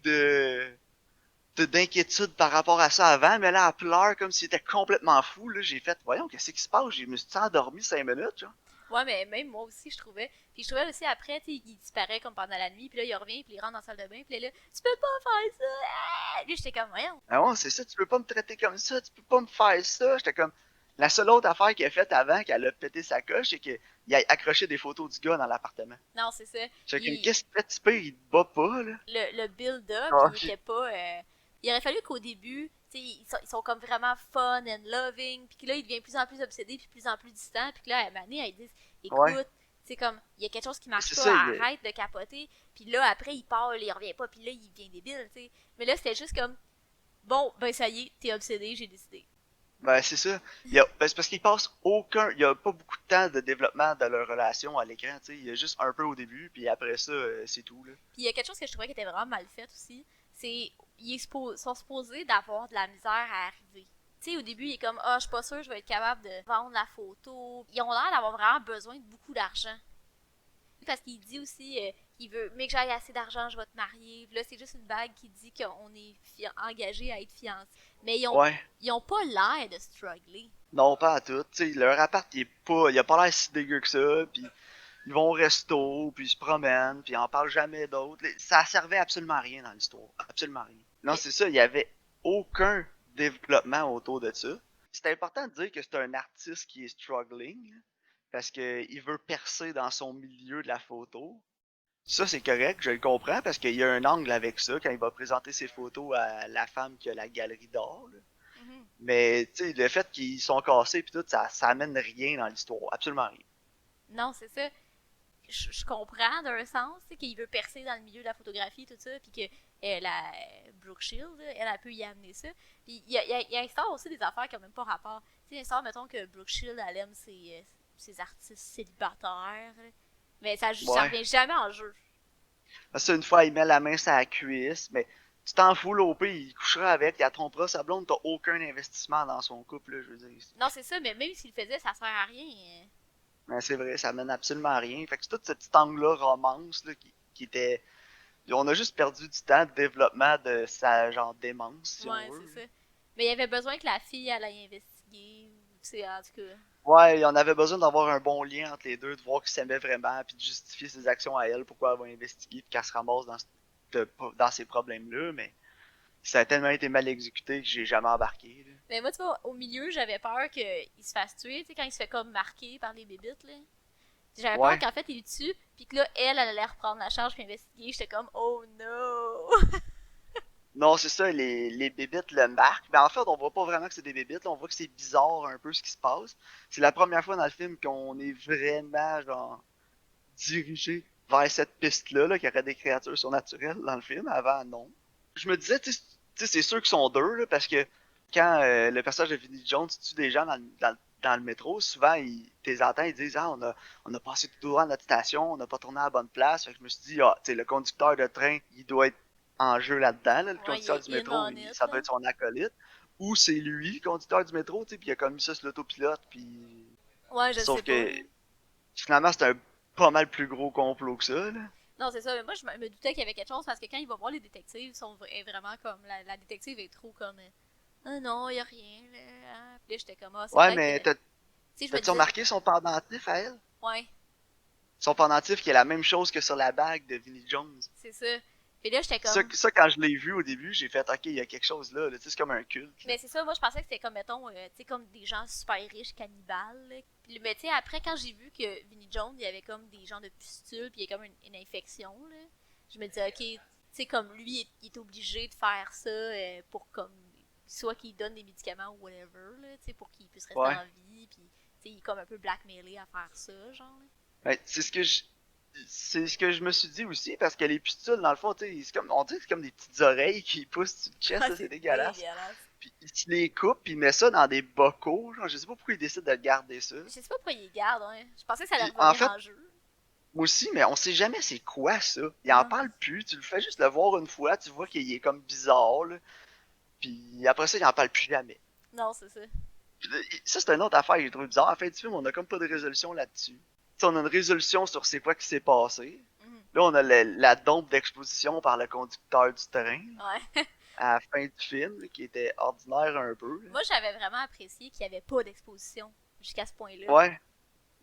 [SPEAKER 2] d'inquiétude par rapport à ça avant, mais là, elle pleure comme s'il était complètement fou, là. J'ai fait, voyons, qu'est-ce qui se passe? Je me suis endormi 5 minutes, genre.
[SPEAKER 1] ouais, mais même moi aussi, je trouvais. Puis je trouvais aussi après, tu sais, il disparaît comme pendant la nuit, puis là, il revient, puis il rentre dans la salle de bain, puis là, tu peux pas faire ça! Ah! Puis j'étais comme, voyons.
[SPEAKER 2] Ah ouais, c'est ça, tu peux pas me traiter comme ça, tu peux pas me faire ça. J'étais comme, la seule autre affaire qu'elle a faite avant qu'elle a pété sa coche, c'est qu'il a accroché des photos du gars dans l'appartement.
[SPEAKER 1] Non, c'est ça.
[SPEAKER 2] J'étais comme,
[SPEAKER 1] Il,
[SPEAKER 2] qu'est-ce que tu fais, tu pires, il te bat pas, là.
[SPEAKER 1] le build-up,
[SPEAKER 2] Ah,
[SPEAKER 1] il était pas. Il aurait fallu qu'au début, tu sais, ils sont comme vraiment fun and loving, puis que là, il devient de plus en plus obsédé, puis de plus en plus distant, puis que là, à un moment donné, ils disent,
[SPEAKER 2] ouais,
[SPEAKER 1] écoute, c'est comme, il y a quelque chose qui marche
[SPEAKER 2] c'est
[SPEAKER 1] pas,
[SPEAKER 2] ça,
[SPEAKER 1] arrête de capoter, puis là, après, il part, il revient pas, puis là, il devient débile, tu sais. Mais là, c'était juste comme, bon, ben ça y est, t'es obsédé, j'ai décidé.
[SPEAKER 2] ben c'est ça. Ben, c'est parce qu'il passe il y a pas beaucoup de temps de développement de leur relation à l'écran, tu sais. Il y a juste un peu au début, puis après ça, c'est tout, là.
[SPEAKER 1] Puis il y a quelque chose que je trouvais qui était vraiment mal fait aussi, c'est sont supposés d'avoir de la misère à arriver. Tu sais, au début, il est comme, ah, je suis pas sûr, je vais être capable de vendre la photo. Ils ont l'air d'avoir vraiment besoin de beaucoup d'argent. Parce qu'il dit aussi qu'il veut, mais que j'aille assez d'argent, je vais te marier. Puis là, c'est juste une bague qui dit qu'on est engagé à être fiancés. Mais
[SPEAKER 2] Ouais.
[SPEAKER 1] ils ont pas l'air de struggler.
[SPEAKER 2] Non, pas à tout. Tu sais, leur appart, il a pas l'air si dégueu que ça, puis ils vont au resto, puis ils se promènent, puis ils en parlent jamais d'autres. Ça servait absolument à rien dans l'histoire. Absolument rien. Non, c'est ça, il y avait aucun développement autour de ça. C'est important de dire que c'est un artiste qui est struggling, là, parce que il veut percer dans son milieu de la photo. Ça, c'est correct, je le comprends, parce qu'il y a un angle avec ça quand il va présenter ses photos à la femme qui a la galerie d'or, là.
[SPEAKER 1] Mhm.
[SPEAKER 2] Mais, tu sais, le fait qu'ils sont cassés pis tout, ça amène rien dans l'histoire. Absolument rien.
[SPEAKER 1] Non, c'est ça. Je comprends d'un sens, qu'il veut percer dans le milieu de la photographie, tout ça, puis que la Brooke Shield, elle peut y amener ça. Puis il instaure aussi des affaires qui n'ont même pas rapport. Tu sais, instaure, mettons que Brooke Shield, elle aime ses artistes célibataires, mais ça
[SPEAKER 2] Ouais.
[SPEAKER 1] revient jamais en jeu.
[SPEAKER 2] Parce que une fois, il met la main sur la cuisse, mais tu t'en fous, l'OP, il couchera avec, il la trompera sa blonde, t'as aucun investissement dans son couple, là, je veux dire.
[SPEAKER 1] Non, c'est ça, mais même s'il le faisait, ça sert à rien.
[SPEAKER 2] Mais c'est vrai, ça mène absolument à rien. Fait que c'est tout ce petit angle-là, romance, là, qui était. On a juste perdu du temps de développement de sa genre démence, si on
[SPEAKER 1] Ouais, c'est
[SPEAKER 2] veut.
[SPEAKER 1] ça. Mais il y avait besoin que la fille elle aille investiguer. Tu sais, en tout cas.
[SPEAKER 2] Ouais, on avait besoin d'avoir un bon lien entre les deux, de voir qu'ils s'aimaient vraiment, puis de justifier ses actions à elle, pourquoi elle va investiguer, puis qu'elle se ramasse dans ces problèmes-là, mais ça a tellement été mal exécuté que j'ai jamais embarqué. Là.
[SPEAKER 1] Mais moi, tu vois, au milieu, j'avais peur qu'il se fasse tuer, tu sais, quand il se fait comme marquer par les bébites, là. J'avais peur
[SPEAKER 2] Ouais.
[SPEAKER 1] qu'en fait, il le tue, puis que là, elle allait reprendre la charge puis investiguer. J'étais comme, oh no!
[SPEAKER 2] Non, c'est ça, les bébites le marquent. Mais en fait, on voit pas vraiment que c'est des bébites, là, on voit que c'est bizarre un peu ce qui se passe. C'est la première fois dans le film qu'on est vraiment, genre, dirigé vers cette piste-là, là, qu'il y aurait des créatures surnaturelles dans le film. Avant, non. Je me disais, tu sais, c'est sûr qu'ils sont deux, là, parce que quand le personnage de Vinnie Jones tue des gens dans le métro, souvent, tes entends, ils disent, ah, on a passé tout droit à notre station, on n'a pas tourné à la bonne place. Fait que je me suis dit, ah, tu sais, le conducteur de train, il doit être en jeu là-dedans, là, le
[SPEAKER 1] Ouais, il
[SPEAKER 2] conducteur
[SPEAKER 1] est
[SPEAKER 2] du
[SPEAKER 1] in
[SPEAKER 2] métro,
[SPEAKER 1] on it,
[SPEAKER 2] ça doit
[SPEAKER 1] là.
[SPEAKER 2] être son acolyte. Ou c'est lui, le conducteur du métro, tu sais, puis il a commis ça sur l'autopilote, puis...
[SPEAKER 1] Ouais, je sais
[SPEAKER 2] Sauf
[SPEAKER 1] pas,
[SPEAKER 2] que,
[SPEAKER 1] là.
[SPEAKER 2] finalement, c'est un pas mal plus gros complot que ça, là.
[SPEAKER 1] Non, c'est ça, mais moi, je me doutais qu'il y avait quelque chose parce que quand il va voir les détectives, ils sont vraiment comme. La détective est trop comme. Ah non, y a rien, là. Hein. Puis là, j'étais comme, ah, c'est
[SPEAKER 2] Ouais,
[SPEAKER 1] peut-être
[SPEAKER 2] mais
[SPEAKER 1] que. Tu sais, je me
[SPEAKER 2] t'as-tu
[SPEAKER 1] disais,
[SPEAKER 2] remarqué son pendentif à elle?
[SPEAKER 1] ouais,
[SPEAKER 2] Son pendentif qui est la même chose que sur la bague de Vinnie Jones.
[SPEAKER 1] c'est ça. Puis là, j'étais
[SPEAKER 2] Ça,
[SPEAKER 1] comme,
[SPEAKER 2] ça quand je l'ai vu au début, j'ai fait, ok, il y a quelque chose là, tu sais, c'est comme un culte. Là.
[SPEAKER 1] mais c'est ça, moi je pensais que c'était comme, mettons, tu sais, comme des gens super riches, cannibales. Là. Puis, mais tu sais, après, quand j'ai vu que Vinnie Jones, il y avait comme des gens de pustules, puis il y a comme une infection, là, je me disais, ok, tu sais, comme lui, il est obligé de faire ça pour comme, soit qu'il donne des médicaments ou whatever, là, tu sais, pour qu'il puisse rester
[SPEAKER 2] Ouais.
[SPEAKER 1] en vie, puis tu sais, il est comme un peu blackmailé à faire ça, genre. Là.
[SPEAKER 2] Ben, c'est ce que je me suis dit aussi, parce que les pustules, dans le fond, tu sais, on dirait que c'est comme des petites oreilles qui poussent sur le chest,
[SPEAKER 1] Ah,
[SPEAKER 2] là, c'est
[SPEAKER 1] c'est
[SPEAKER 2] dégueulasse.
[SPEAKER 1] dégueulasse.
[SPEAKER 2] Puis il se les coupe, puis il met ça dans des bocaux, genre, je sais pas pourquoi il décide de garder ça.
[SPEAKER 1] Je sais pas pourquoi il les garde, hein. Je pensais que ça allait
[SPEAKER 2] Puis en
[SPEAKER 1] revenir
[SPEAKER 2] fait,
[SPEAKER 1] dans le jeu.
[SPEAKER 2] moi aussi, mais on sait jamais c'est quoi ça. Il en
[SPEAKER 1] Non.
[SPEAKER 2] parle plus, tu le fais juste le voir une fois, tu vois qu'il est comme bizarre, là. Puis après ça, il en parle plus jamais.
[SPEAKER 1] Non, c'est ça.
[SPEAKER 2] Ça, c'est une autre affaire que j'ai trouvé bizarre. En fin du film, on a comme pas de résolution là-dessus. T'sais, on a une résolution sur c'est quoi qui s'est passé.
[SPEAKER 1] Mhm.
[SPEAKER 2] Là, on a la dompe d'exposition par le conducteur du train
[SPEAKER 1] Ouais.
[SPEAKER 2] à la fin du film, là, qui était ordinaire un peu. Là.
[SPEAKER 1] Moi, j'avais vraiment apprécié qu'il n'y avait pas d'exposition jusqu'à ce point-là.
[SPEAKER 2] Ouais,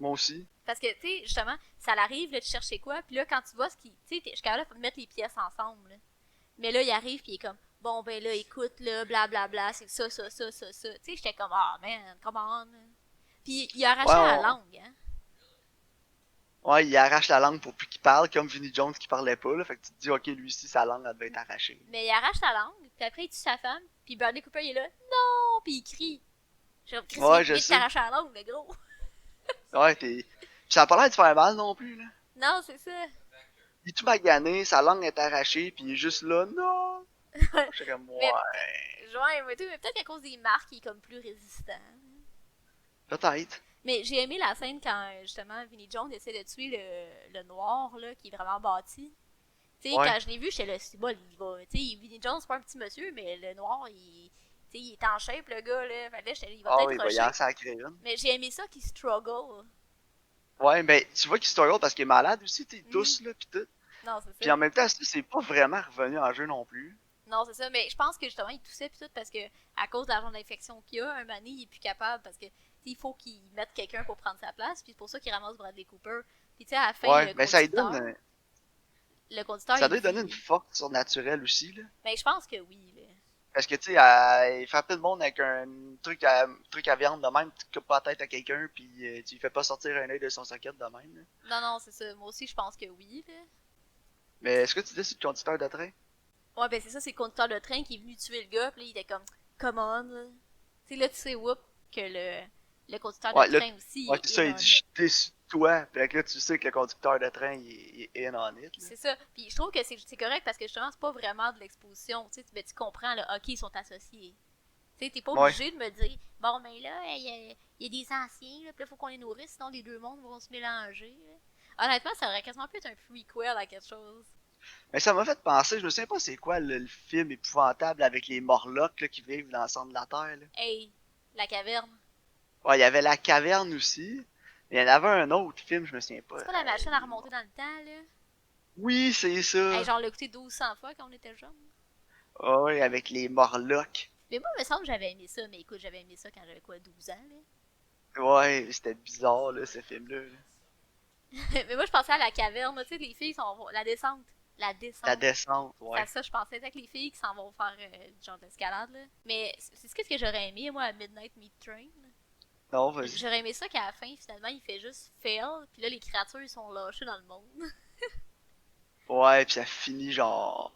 [SPEAKER 2] moi aussi.
[SPEAKER 1] Parce que, tu sais, justement, ça l'arrive, là, tu cherches quoi, puis là, quand tu vois ce qui. Tu sais, je suis capable de mettre les pièces ensemble. Là. Mais là, il arrive, puis il est comme, bon, ben là, écoute, là, blablabla, c'est ça, ça, ça, ça, ça. Tu sais, j'étais comme, ah, oh, man, come on. Puis il a
[SPEAKER 2] Ouais,
[SPEAKER 1] arraché la langue, hein.
[SPEAKER 2] ouais, il arrache la langue pour plus qu'il parle, comme Vinnie Jones qui parlait pas. Là, fait que tu te dis, ok, lui aussi, sa langue, elle devait être arrachée.
[SPEAKER 1] Mais il arrache la langue, puis après, il tue sa femme, puis Bradley Cooper, il est là, non, puis il crie. Je suis comme,
[SPEAKER 2] Ouais,
[SPEAKER 1] Chris,
[SPEAKER 2] je
[SPEAKER 1] il vient de
[SPEAKER 2] sais.
[SPEAKER 1] t'arracher la langue, le gros.
[SPEAKER 2] Ouais, t'es. Puis ça a pas l'air de faire mal non plus, là.
[SPEAKER 1] Non, c'est ça.
[SPEAKER 2] Il est tout magané, sa langue est arrachée, puis il est juste là, non! Je suis comme,
[SPEAKER 1] mais,
[SPEAKER 2] ouais.
[SPEAKER 1] mais peut-être qu'à cause des marques, il est comme plus résistant.
[SPEAKER 2] Peut-être.
[SPEAKER 1] Mais j'ai aimé la scène quand, justement, Vinnie Jones essaie de tuer le noir, là, qui est vraiment bâti. Tu sais,
[SPEAKER 2] Ouais.
[SPEAKER 1] quand je l'ai vu, j'étais là, c'est bon, il va. Tu sais, Vinnie Jones, c'est pas un petit monsieur, mais le noir, tu sais, il est en shape, le gars, là. Fait que là, j'étais là, il va
[SPEAKER 2] Ah oui,
[SPEAKER 1] peut-être
[SPEAKER 2] il va y
[SPEAKER 1] rusher.
[SPEAKER 2] en sacrer une.
[SPEAKER 1] Mais j'ai aimé ça qu'il struggle.
[SPEAKER 2] Ouais, ben, tu vois qu'il struggle parce qu'il est malade aussi, t'es
[SPEAKER 1] Mhm.
[SPEAKER 2] tous là, pis tout.
[SPEAKER 1] Non, c'est
[SPEAKER 2] Puis
[SPEAKER 1] ça.
[SPEAKER 2] en même temps, c'est pas vraiment revenu en jeu non plus.
[SPEAKER 1] Non, c'est ça. Mais je pense que justement, il toussait pis tout parce que, à cause de l'argent d'infection qu'il a, un moment donné, il est plus capable parce que, il faut qu'il mette quelqu'un pour prendre sa place. Puis c'est pour ça qu'il ramasse Bradley Cooper. Puis tu sais, à la fin,
[SPEAKER 2] Ouais, mais ça lui donne,
[SPEAKER 1] le conducteur,
[SPEAKER 2] ça
[SPEAKER 1] il
[SPEAKER 2] doit lui donner une
[SPEAKER 1] dit.
[SPEAKER 2] force surnaturelle aussi, là.
[SPEAKER 1] Mais je pense que oui, là.
[SPEAKER 2] Parce que, tu sais, il frappait le monde avec un truc à viande de même, tu coupes pas la tête à quelqu'un, puis tu lui fais pas sortir un œil de son socket de même, là.
[SPEAKER 1] Non, non, c'est ça. Moi aussi, je pense que oui, là.
[SPEAKER 2] Mais est-ce que tu dis c'est le conducteur de train?
[SPEAKER 1] Ouais, ben c'est ça, c'est le conducteur de train qui est venu tuer le gars, pis là, il était comme, come on, là. Tu sais, là, tu sais, whoop, que le conducteur de
[SPEAKER 2] Ouais, là,
[SPEAKER 1] train aussi,
[SPEAKER 2] ouais,
[SPEAKER 1] il
[SPEAKER 2] c'est
[SPEAKER 1] est
[SPEAKER 2] ça, il
[SPEAKER 1] in on
[SPEAKER 2] dit je
[SPEAKER 1] it.
[SPEAKER 2] suis déçu de toi. Fait que là, tu sais que le conducteur de train, il est in on it, là.
[SPEAKER 1] C'est ça. Puis je trouve que c'est correct parce que justement, c'est pas vraiment de l'exposition. Tu sais, ben, tu comprends, là, ok, ils sont associés. Tu sais, t'es pas
[SPEAKER 2] Ouais.
[SPEAKER 1] obligé de me dire, bon, ben là, il y a des anciens, là, pis là, faut qu'on les nourrisse, sinon les deux mondes vont se mélanger. Là. Honnêtement, ça aurait quasiment pu être un prequel à quelque chose.
[SPEAKER 2] Mais ça m'a fait penser, je me souviens pas c'est quoi le film épouvantable avec les Morlocks là, qui vivent dans le centre de la Terre. Là.
[SPEAKER 1] Hey, la caverne.
[SPEAKER 2] Ouais, il y avait La Caverne aussi. Mais il y en avait un autre film, je me souviens pas.
[SPEAKER 1] C'est pas la machine à remonter dans le temps, là?
[SPEAKER 2] Oui, c'est
[SPEAKER 1] Hey,
[SPEAKER 2] ça.
[SPEAKER 1] genre, on l'a écouté 1200 fois quand on était jeune.
[SPEAKER 2] Ah ouais, avec les Morlocks.
[SPEAKER 1] Mais moi, il me semble que j'avais aimé ça. Mais écoute, j'avais aimé ça quand j'avais quoi, 12 ans, là?
[SPEAKER 2] Ouais, c'était bizarre là, ce film-là. Là.
[SPEAKER 1] Mais moi, je pensais à la caverne, tu sais, les filles sont. La descente. La
[SPEAKER 2] La
[SPEAKER 1] descente.
[SPEAKER 2] descente,
[SPEAKER 1] C'est à
[SPEAKER 2] ouais.
[SPEAKER 1] ça, je pensais avec les filles qui s'en vont faire genre d'escalade, là. Mais c'est ce que j'aurais aimé, moi, à Midnight Meat Train.
[SPEAKER 2] Non, vas-y.
[SPEAKER 1] J'aurais aimé ça qu'à la fin, finalement, il fait juste fail, puis là, les créatures, ils sont lâchés dans le monde.
[SPEAKER 2] Ouais, puis ça finit genre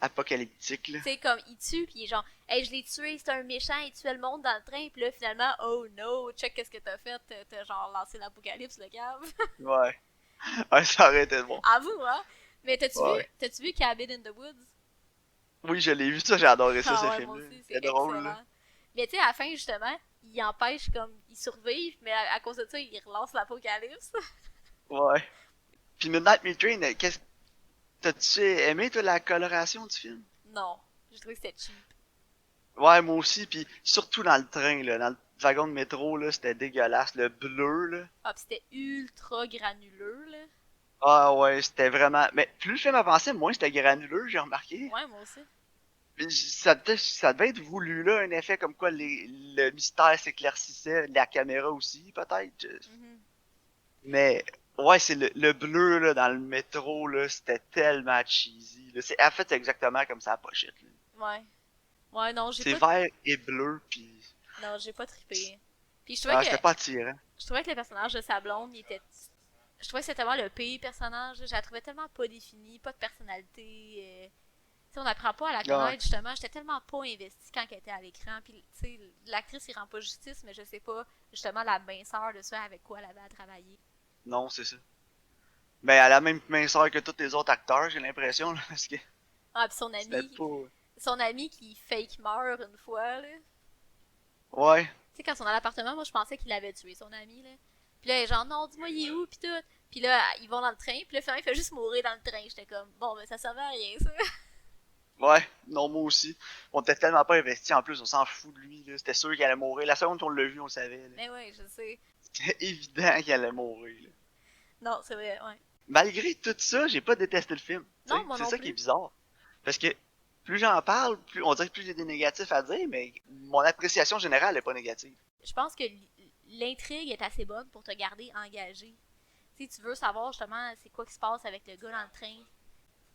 [SPEAKER 2] apocalyptique là.
[SPEAKER 1] Tu sais, comme, il tue, puis il est genre, hey, je l'ai tué, c'est un méchant, il tuait le monde dans le train, puis là, finalement, oh no, check qu'est-ce que t'as fait, t'as genre lancé l'apocalypse, le cave.
[SPEAKER 2] Ouais. Ouais, ça aurait été bon.
[SPEAKER 1] Avoue, hein? Mais
[SPEAKER 2] Ouais.
[SPEAKER 1] t'as-tu vu Cabin in the Woods?
[SPEAKER 2] Oui, je l'ai vu ça, j'ai adoré ça,
[SPEAKER 1] Ah
[SPEAKER 2] ce
[SPEAKER 1] ouais, moi
[SPEAKER 2] film-là.
[SPEAKER 1] aussi, c'est
[SPEAKER 2] C'était drôle, là.
[SPEAKER 1] excellent. Mais tu sais, à la fin, justement, il empêche comme. Il survivent, mais à cause de ça, il relance l'apocalypse.
[SPEAKER 2] Ouais. Puis Midnight Meat Train, qu'est-ce t'as-tu aimé, toi, la coloration du film?
[SPEAKER 1] Non, j'ai trouvé que c'était cheap.
[SPEAKER 2] Ouais, moi aussi, puis surtout dans le train, là, dans le wagon de métro, là, c'était dégueulasse. Le bleu, là.
[SPEAKER 1] Ah, pis c'était ultra granuleux, là.
[SPEAKER 2] Ah ouais, c'était vraiment... Mais plus le film avançait, moins c'était granuleux, j'ai remarqué.
[SPEAKER 1] Ouais, moi aussi.
[SPEAKER 2] Puis ça devait être voulu, là, un effet comme quoi le mystère s'éclaircissait, la caméra aussi, peut-être.
[SPEAKER 1] Mhm.
[SPEAKER 2] Mais ouais, c'est le bleu là, dans le métro, là, c'était tellement cheesy. Là. En fait, c'est exactement comme ça la pochette. Là.
[SPEAKER 1] Ouais. Ouais, non,
[SPEAKER 2] C'est vert et bleu, puis
[SPEAKER 1] Non, j'ai pas trippé. Puis
[SPEAKER 2] ah, c'était pas attirant.
[SPEAKER 1] Je trouvais que le personnage de sa blonde, il était. Je trouvais que c'était tellement le pire personnage. Je la trouvais tellement pas définie, pas de personnalité. Tu sais, on apprend pas à la
[SPEAKER 2] Ouais,
[SPEAKER 1] connaître, justement. J'étais tellement pas investie quand elle était à l'écran. Puis, tu sais, l'actrice, il rend pas justice, mais je sais pas, justement, la minceur de ça avec quoi elle avait à travailler.
[SPEAKER 2] non, c'est ça. Ben, elle a la même minceur que tous les autres acteurs, j'ai l'impression, là, parce que
[SPEAKER 1] Ah, puis
[SPEAKER 2] c'était pas...
[SPEAKER 1] son ami qui fake meurt une fois, là.
[SPEAKER 2] Ouais,
[SPEAKER 1] Tu sais, quand ils sont dans l'appartement, moi, je pensais qu'il avait tué son ami, là. Puis là, genre, non, dis-moi, il est où, pis tout. Puis là, ils vont dans le train, puis là, finalement, il fait juste mourir dans le train. J'étais comme, bon, ben, ça servait à rien, ça.
[SPEAKER 2] ouais, non, moi aussi. On était tellement pas investis, en plus, on s'en fout de lui, là. C'était sûr qu'il allait mourir. La seconde qu'on l'a vu, on le savait, là.
[SPEAKER 1] Mais ouais, je sais.
[SPEAKER 2] C'était évident qu'il allait mourir, là.
[SPEAKER 1] Non, c'est vrai, ouais.
[SPEAKER 2] Malgré tout ça, j'ai pas détesté le film. Tu
[SPEAKER 1] Non,
[SPEAKER 2] sais,
[SPEAKER 1] moi
[SPEAKER 2] c'est
[SPEAKER 1] non
[SPEAKER 2] ça qui est
[SPEAKER 1] plus.
[SPEAKER 2] bizarre. Parce que plus j'en parle, plus on dirait que plus j'ai des négatifs à dire, mais mon appréciation générale est pas négative.
[SPEAKER 1] Je pense que l'intrigue est assez bonne pour te garder engagé. Tu sais, tu veux savoir justement c'est quoi qui se passe avec le gars dans le train,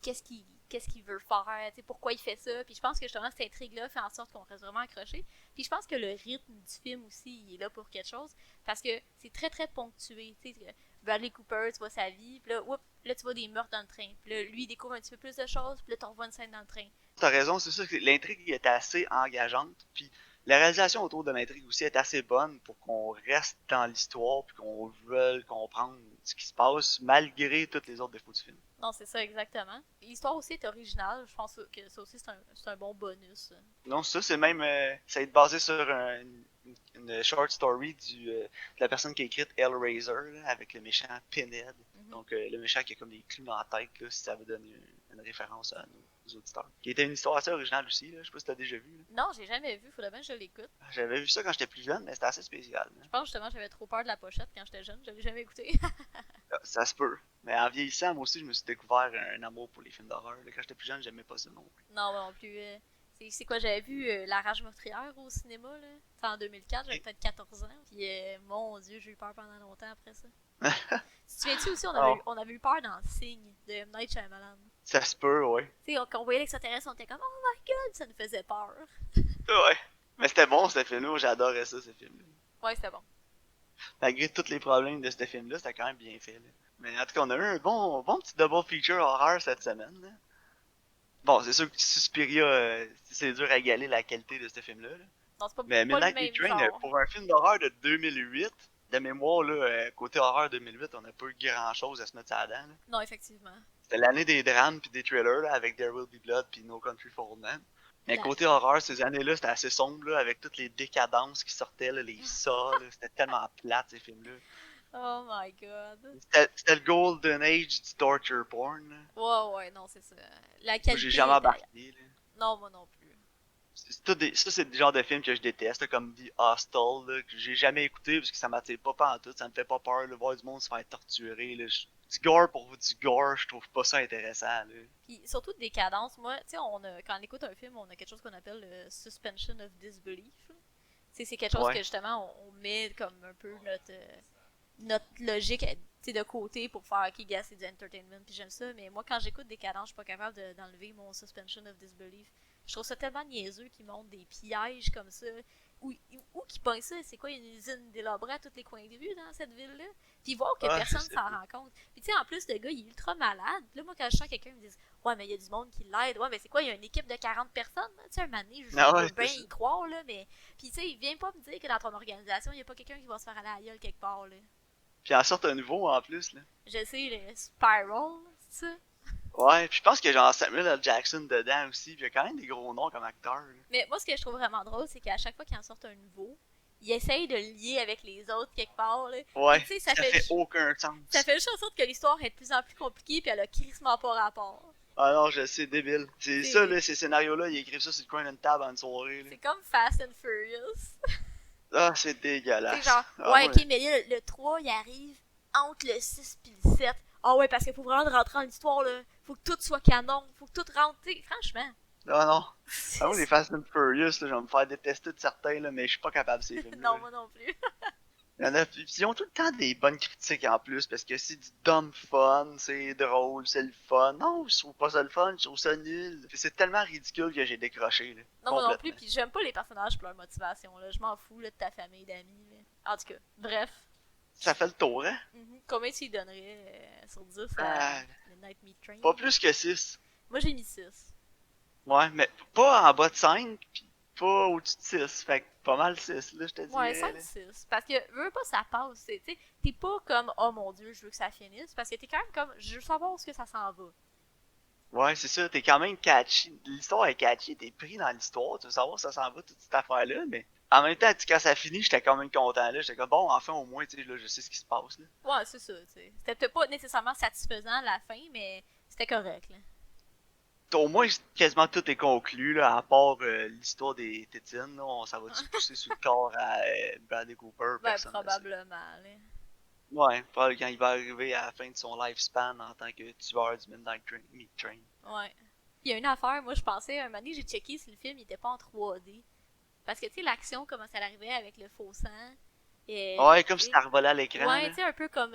[SPEAKER 1] qu'est-ce qu'il veut faire, tu sais, pourquoi il fait ça. Puis je pense que justement cette intrigue-là fait en sorte qu'on reste vraiment accroché. Puis je pense que le rythme du film aussi, il est là pour quelque chose. Parce que c'est très très ponctué. Tu sais, Bradley Cooper, tu vois sa vie, puis là, là tu vois des meurtres dans le train. Puis là, lui, il découvre un petit peu plus de choses, puis là, tu revois une scène dans le train.
[SPEAKER 2] T'as raison, c'est ça, que l'intrigue est assez engageante, puis la réalisation autour de l'intrigue aussi est assez bonne pour qu'on reste dans l'histoire, puis qu'on veuille comprendre ce qui se passe, malgré tous les autres défauts du film.
[SPEAKER 1] Non, c'est ça exactement. L'histoire aussi est originale. Je pense que ça aussi, c'est un bon bonus.
[SPEAKER 2] Non, ça, c'est même, ça va être basé sur une short story de la personne qui a écrit Hellraiser, là, avec le méchant Pinhead.
[SPEAKER 1] Mhm.
[SPEAKER 2] Donc, le méchant qui a comme des clous dans la tête, là, si ça veut donner une référence à nos auditeurs. Qui était une histoire assez originale aussi, là. Je sais pas si t'as déjà vu. Là.
[SPEAKER 1] Non, j'ai jamais vu. Faudrait bien que je l'écoute.
[SPEAKER 2] J'avais vu ça quand j'étais plus jeune, mais c'était assez spécial. Là.
[SPEAKER 1] Je pense justement que j'avais trop peur de la pochette quand j'étais jeune. Je l'ai jamais écouté.
[SPEAKER 2] Ah, ça se peut. Mais en vieillissant, moi aussi, je me suis découvert un amour pour les films d'horreur. Là. Quand j'étais plus jeune, j'aimais pas ça non plus.
[SPEAKER 1] Non, moi non plus. C'est quoi, j'avais vu La Rage meurtrière au cinéma, là. C'était en 2004, j'avais peut-être 14 ans. Puis, mon Dieu, j'ai eu peur pendant longtemps après ça. Tu te souviens-tu aussi,
[SPEAKER 2] Oh,
[SPEAKER 1] on avait eu peur dans Signe de M. Night Shyamalan.
[SPEAKER 2] ça se peut, ouais.
[SPEAKER 1] Tu sais, quand on voyait l'extraterrestre, on était comme, oh my god, ça nous faisait peur.
[SPEAKER 2] Ouais. Mais c'était bon, ce film-là. J'adorais ça, ce film-là.
[SPEAKER 1] Ouais, c'était bon.
[SPEAKER 2] Malgré tous les problèmes de ce film-là, c'était quand même bien fait. Là. Mais en tout cas, on a eu un bon petit double feature horreur cette semaine. Là. Bon, c'est sûr que Suspiria, c'est dur à égaler la qualité de ce film-là. Là.
[SPEAKER 1] Non, c'est pas,
[SPEAKER 2] Mais
[SPEAKER 1] pas le
[SPEAKER 2] Midnight Meat
[SPEAKER 1] même
[SPEAKER 2] Train,
[SPEAKER 1] genre.
[SPEAKER 2] pour un film d'horreur de 2008, de mémoire, là, côté horreur 2008, on n'a pas eu grand-chose à se mettre à la dent. Là.
[SPEAKER 1] Non, effectivement.
[SPEAKER 2] C'était l'année des drames puis des thrillers là, avec There Will Be Blood puis No Country for Old Men. Mais
[SPEAKER 1] La-
[SPEAKER 2] côté horreur, ces années-là, c'était assez sombre là, avec toutes les décadences qui sortaient, là, les ça, là, c'était tellement plate ces films-là.
[SPEAKER 1] Oh my god.
[SPEAKER 2] C'était le golden age du torture porn, là.
[SPEAKER 1] Ouais, non, c'est ça. La
[SPEAKER 2] Moi, j'ai jamais
[SPEAKER 1] qualité était.
[SPEAKER 2] embarqué, là.
[SPEAKER 1] Non, moi non plus.
[SPEAKER 2] Ça, c'est le genre de film que je déteste, là, comme dit Hostel, là, que j'ai jamais écouté parce que ça m'attire pas en tout, ça me fait pas peur de voir du monde se faire torturer. Là. Du gore pour du gore, je trouve pas ça intéressant. Là.
[SPEAKER 1] Puis surtout de décadence, moi, tu sais, quand on écoute un film, on a quelque chose qu'on appelle le suspension of disbelief. Tu sais, c'est quelque chose que
[SPEAKER 2] Ouais.
[SPEAKER 1] justement, on met comme un peu notre logique de côté pour faire ok gars c'est du entertainment puis j'aime ça mais moi quand j'écoute des cadences je suis pas capable d'enlever mon suspension of disbelief. Je trouve ça tellement niaiseux qu'ils montent des pièges comme ça ou qui pensent ça c'est quoi une usine délabrée à tous les coins de rue dans cette ville là puis voir que
[SPEAKER 2] Ah, je
[SPEAKER 1] personne
[SPEAKER 2] sais
[SPEAKER 1] s'en
[SPEAKER 2] pas.
[SPEAKER 1] rend compte puis tu sais en plus le gars il est ultra malade puis là moi quand je sens quelqu'un me dit ouais mais il y a du monde qui l'aide ouais mais c'est quoi il y a une équipe de 40 personnes tu sais un moment donné je
[SPEAKER 2] Ah
[SPEAKER 1] peux
[SPEAKER 2] ouais, c'est
[SPEAKER 1] bien
[SPEAKER 2] ça.
[SPEAKER 1] y croire là mais puis tu sais viens pas me dire que dans ton organisation il y a pas quelqu'un qui va se faire aller à la gueule quelque part là.
[SPEAKER 2] Puis en sorte un nouveau en plus, là.
[SPEAKER 1] Je sais, le Spiral, c'est ça.
[SPEAKER 2] Ouais, puis je pense que genre Samuel L. Jackson dedans aussi, puis il y a quand même des gros noms comme acteur. Là.
[SPEAKER 1] Mais moi, ce que je trouve vraiment drôle, c'est qu'à chaque fois qu'il en sort un nouveau, il essaye de le lier avec les autres quelque part. Là. Puis
[SPEAKER 2] Ouais,
[SPEAKER 1] tu sais,
[SPEAKER 2] ça fait aucun
[SPEAKER 1] ça
[SPEAKER 2] sens.
[SPEAKER 1] fait juste en sorte que l'histoire est de plus en plus compliquée, puis elle a crissement pas rapport.
[SPEAKER 2] Ah non, je sais, débile. C'est ça,
[SPEAKER 1] C'est
[SPEAKER 2] là, ces scénarios-là, ils écrivent ça sur le coin d'une table en une soirée, là.
[SPEAKER 1] c'est comme Fast and Furious.
[SPEAKER 2] Ah, c'est
[SPEAKER 1] Tu sais,
[SPEAKER 2] dégueulasse.
[SPEAKER 1] genre,
[SPEAKER 2] Ah,
[SPEAKER 1] ouais,
[SPEAKER 2] moi,
[SPEAKER 1] ok, mais là, le 3 il arrive entre le 6 puis le 7. Ah ouais, parce qu'il faut vraiment rentrer dans l'histoire, là. Faut que tout soit canon, faut que tout rentre, tu sais, franchement.
[SPEAKER 2] ah non. Ah, moi, les Fast and Furious, là, je vais me faire détester de certains, là, mais je suis pas capable de ces films-là.
[SPEAKER 1] Non, moi non plus.
[SPEAKER 2] Il y en a, puis ils ont tout le temps des bonnes critiques en plus, parce que c'est du dumb fun, c'est drôle, c'est le fun. Non, je trouve pas ça le fun, je trouve ça nul. Puis c'est tellement ridicule que j'ai décroché, là,
[SPEAKER 1] Non, moi non plus,
[SPEAKER 2] complètement.
[SPEAKER 1] puis j'aime pas les personnages pour leur motivation, là. Je m'en fous, là, de ta famille, d'amis, là. En tout cas, bref.
[SPEAKER 2] Ça fait le tour, hein?
[SPEAKER 1] Combien tu lui donnerais sur 10 à
[SPEAKER 2] Ah,
[SPEAKER 1] Midnight Meat Train?
[SPEAKER 2] pas plus que 6.
[SPEAKER 1] Moi, j'ai mis 6.
[SPEAKER 2] Ouais, mais pas en bas de 5, pis pas au-dessus de 6. Fait que pas mal 6, là, je te
[SPEAKER 1] Ouais,
[SPEAKER 2] dirais, là.
[SPEAKER 1] 5-6. Parce que, veux pas, ça passe. Tu sais, t'es pas comme, oh mon dieu, je veux que ça finisse. Parce que t'es quand même comme, je veux savoir où est-ce que ça s'en va.
[SPEAKER 2] Ouais, c'est ça, t'es quand même catchy. L'histoire est catchy, t'es pris dans l'histoire, tu veux savoir où ça s'en va, toute cette affaire-là, mais en même temps, quand ça finit, j'étais quand même content, là. J'étais comme, bon, enfin, au moins, tu sais, là, je sais ce qui se passe, là.
[SPEAKER 1] Ouais, c'est ça, tu sais. C'était peut-être pas nécessairement satisfaisant à la fin, mais c'était correct, là.
[SPEAKER 2] Au moins, quasiment tout est conclu, là, à part l'histoire des tétines, là. Ça va-tu pousser sur le corps à Bradley Cooper,
[SPEAKER 1] Ben,
[SPEAKER 2] personne ne sait.
[SPEAKER 1] probablement, là.
[SPEAKER 2] Ouais, pas quand il va arriver à la fin de son lifespan en tant que tueur du Meat Train.
[SPEAKER 1] Ouais. Il y a une affaire, moi je pensais, un moment donné, j'ai checké si le film il était pas en 3D. Parce que tu sais, l'action, comment ça arrivait avec le faux sang. Et,
[SPEAKER 2] Ouais, comme si t'as revolé à l'écran,
[SPEAKER 1] ouais,
[SPEAKER 2] là.
[SPEAKER 1] tu sais, un peu comme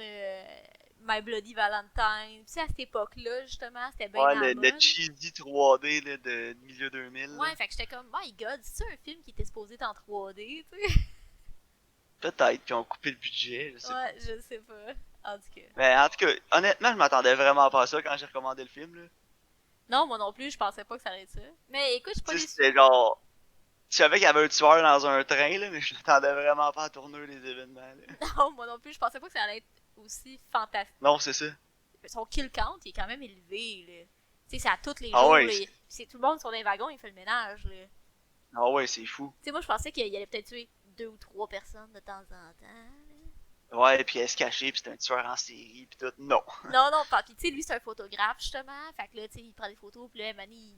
[SPEAKER 1] My Bloody Valentine. Tu sais, à cette époque-là, justement, c'était bien
[SPEAKER 2] Ouais,
[SPEAKER 1] à la
[SPEAKER 2] le
[SPEAKER 1] mode.
[SPEAKER 2] cheesy 3D là, de milieu 2000. Là.
[SPEAKER 1] Ouais, fait que j'étais comme, my god, c'est un film qui était supposé être en 3D, tu sais?
[SPEAKER 2] Peut-être qu'ils ont coupé le budget, je sais pas.
[SPEAKER 1] Ouais, je sais pas. En tout cas.
[SPEAKER 2] Mais en tout cas, honnêtement, je m'attendais vraiment pas à ça quand j'ai recommandé le film. Là.
[SPEAKER 1] Non, moi non plus, je pensais pas que ça allait être ça. Mais écoute, je suis pas
[SPEAKER 2] Tu sais,
[SPEAKER 1] déçue.
[SPEAKER 2] c'était genre. Je savais qu'il y avait un tueur dans un train, là, mais je m'attendais vraiment pas à tourner les événements. Là.
[SPEAKER 1] Non, moi non plus, je pensais pas que ça allait être aussi fantastique.
[SPEAKER 2] Non, c'est ça.
[SPEAKER 1] Son kill count, il est quand même élevé, là. Tu sais, c'est à tous les
[SPEAKER 2] Ah
[SPEAKER 1] jours,
[SPEAKER 2] ouais,
[SPEAKER 1] là. C'est tout le monde sur les wagons, il fait le ménage, là.
[SPEAKER 2] ah ouais, c'est fou.
[SPEAKER 1] Tu sais, moi, je pensais qu'il allait peut-être tuer 2 ou 3 personnes de temps en temps.
[SPEAKER 2] Ouais, puis elle se cachait, puis c'était un tueur en série, puis tout. Non.
[SPEAKER 1] Non, non, pas. Puis, tu sais, lui, c'est un photographe, justement. Fait que là, tu sais, il prend des photos, puis là, Manny,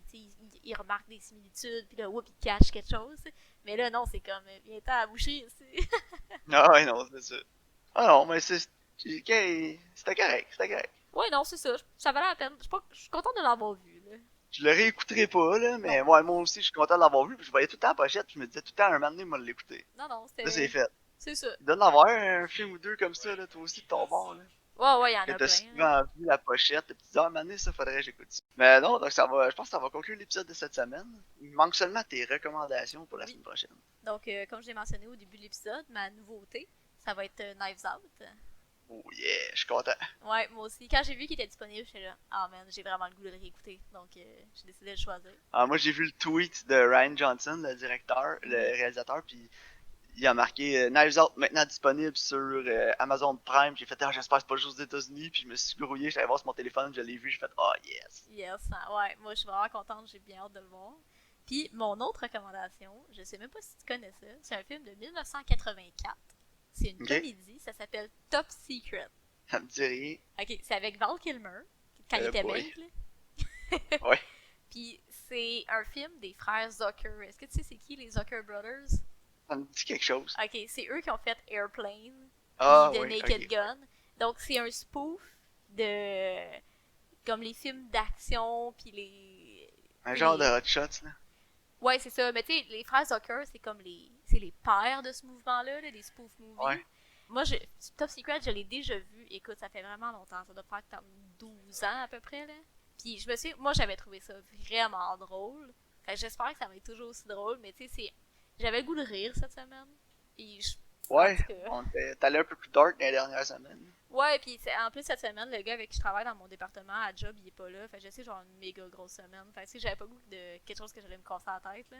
[SPEAKER 1] il remarque des similitudes, puis là, whoop, il cache quelque chose. Mais là, non, c'est comme, viens-t'en à la boucherie ici.
[SPEAKER 2] Ah ouais, non, c'est ça. Ah non, mais c'était correct, c'était correct.
[SPEAKER 1] Ouais, non, c'est ça. Ça valait la peine. Je suis contente de l'avoir vu, là.
[SPEAKER 2] Je le réécouterai pas, là, mais
[SPEAKER 1] Non.
[SPEAKER 2] ouais, moi aussi, je suis content de l'avoir vu, puis je voyais tout le temps la pochette, puis je me disais tout le temps, un moment donné, moi, l'écouter.
[SPEAKER 1] Non, non,
[SPEAKER 2] Là, c'est fait.
[SPEAKER 1] c'est ça.
[SPEAKER 2] Il doit en avoir un film ou deux comme ça, là, toi aussi, de ton bord, là.
[SPEAKER 1] Ouais, ouais, il y en
[SPEAKER 2] Que
[SPEAKER 1] a
[SPEAKER 2] t'as
[SPEAKER 1] plein, là.
[SPEAKER 2] souvent vu la pochette, et puis tu dis, ah, un moment donné, ça faudrait que j'écoute ça. Mais non, donc ça va, je pense que ça va conclure l'épisode de cette semaine. Il me manque seulement tes recommandations pour la
[SPEAKER 1] Oui.
[SPEAKER 2] semaine prochaine.
[SPEAKER 1] Donc, comme je l'ai mentionné au début de l'épisode, ma nouveauté, ça va être Knives Out.
[SPEAKER 2] Oh yeah, je suis content.
[SPEAKER 1] Ouais, moi aussi. Quand j'ai vu qu'il était disponible, j'étais là, ah man, j'ai vraiment le goût de le réécouter. Donc, j'ai décidé de le choisir.
[SPEAKER 2] Alors, moi, j'ai vu le tweet de Ryan Johnson, le directeur, le
[SPEAKER 1] Mhm.
[SPEAKER 2] réalisateur, puis il a marqué Knives Out maintenant disponible sur Amazon Prime. J'ai fait, ah, j'espère que c'est pas juste aux États-Unis, puis je me suis grouillé, j'allais voir sur mon téléphone, je l'ai vu, j'ai fait, oh yes.
[SPEAKER 1] Yes, hein, ouais, moi je suis vraiment contente, j'ai bien hâte de le voir. Puis, mon autre recommandation, je sais même pas si tu connais ça, c'est un film de 1984. C'est une
[SPEAKER 2] Ok.
[SPEAKER 1] comédie, ça s'appelle Top Secret.
[SPEAKER 2] Ça me dit rien.
[SPEAKER 1] Ok, c'est avec Val Kilmer, quand il était
[SPEAKER 2] Boy.
[SPEAKER 1] maigre, là.
[SPEAKER 2] Ouais.
[SPEAKER 1] Puis c'est un film des frères Zucker. Est-ce que tu sais c'est qui les Zucker Brothers?
[SPEAKER 2] Ça me dit quelque chose.
[SPEAKER 1] Ok, c'est eux qui ont fait Airplane, puis
[SPEAKER 2] Ah,
[SPEAKER 1] The
[SPEAKER 2] ouais,
[SPEAKER 1] Naked
[SPEAKER 2] ok.
[SPEAKER 1] Gun. Donc c'est un spoof de comme les films d'action puis
[SPEAKER 2] Un genre de
[SPEAKER 1] les
[SPEAKER 2] Hot Shots, là.
[SPEAKER 1] ouais c'est ça. Mais tu sais les frères Zucker c'est comme les pères de ce mouvement-là, des spoof movies.
[SPEAKER 2] Ouais.
[SPEAKER 1] Moi Top Secret je l'ai déjà vu. Écoute ça fait vraiment longtemps. Ça doit faire comme 12 ans à peu près là. Puis je me suis moi j'avais trouvé ça vraiment drôle. Fait que j'espère que ça va être toujours aussi drôle. Mais tu sais j'avais le goût de rire cette semaine. Et en
[SPEAKER 2] Ouais.
[SPEAKER 1] tout cas.
[SPEAKER 2] T'es allé un peu plus dark dans les dernières semaines.
[SPEAKER 1] Ouais, puis en plus cette semaine, le gars avec qui je travaille dans mon département à job, il est pas là. Fait que je sais genre une méga grosse semaine. Fait que si j'avais pas le goût de quelque chose que j'allais me casser la tête là.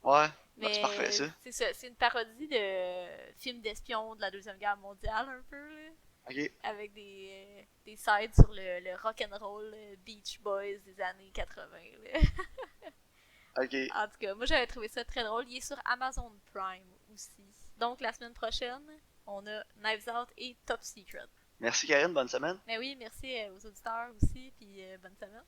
[SPEAKER 2] Ouais. Bah, c'est parfait,
[SPEAKER 1] Mais
[SPEAKER 2] ça.
[SPEAKER 1] c'est ça, c'est une parodie de film d'espion de la Deuxième Guerre mondiale un peu là.
[SPEAKER 2] Ok.
[SPEAKER 1] Avec des sides sur le rock'n'roll Beach Boys des années 80 là.
[SPEAKER 2] Ok.
[SPEAKER 1] En tout cas, moi j'avais trouvé ça très drôle. Il est sur Amazon Prime aussi. Donc la semaine prochaine, on a Knives Out et Top Secret.
[SPEAKER 2] Merci, Karine. Bonne semaine.
[SPEAKER 1] Mais oui, merci aux auditeurs aussi, puis bonne semaine.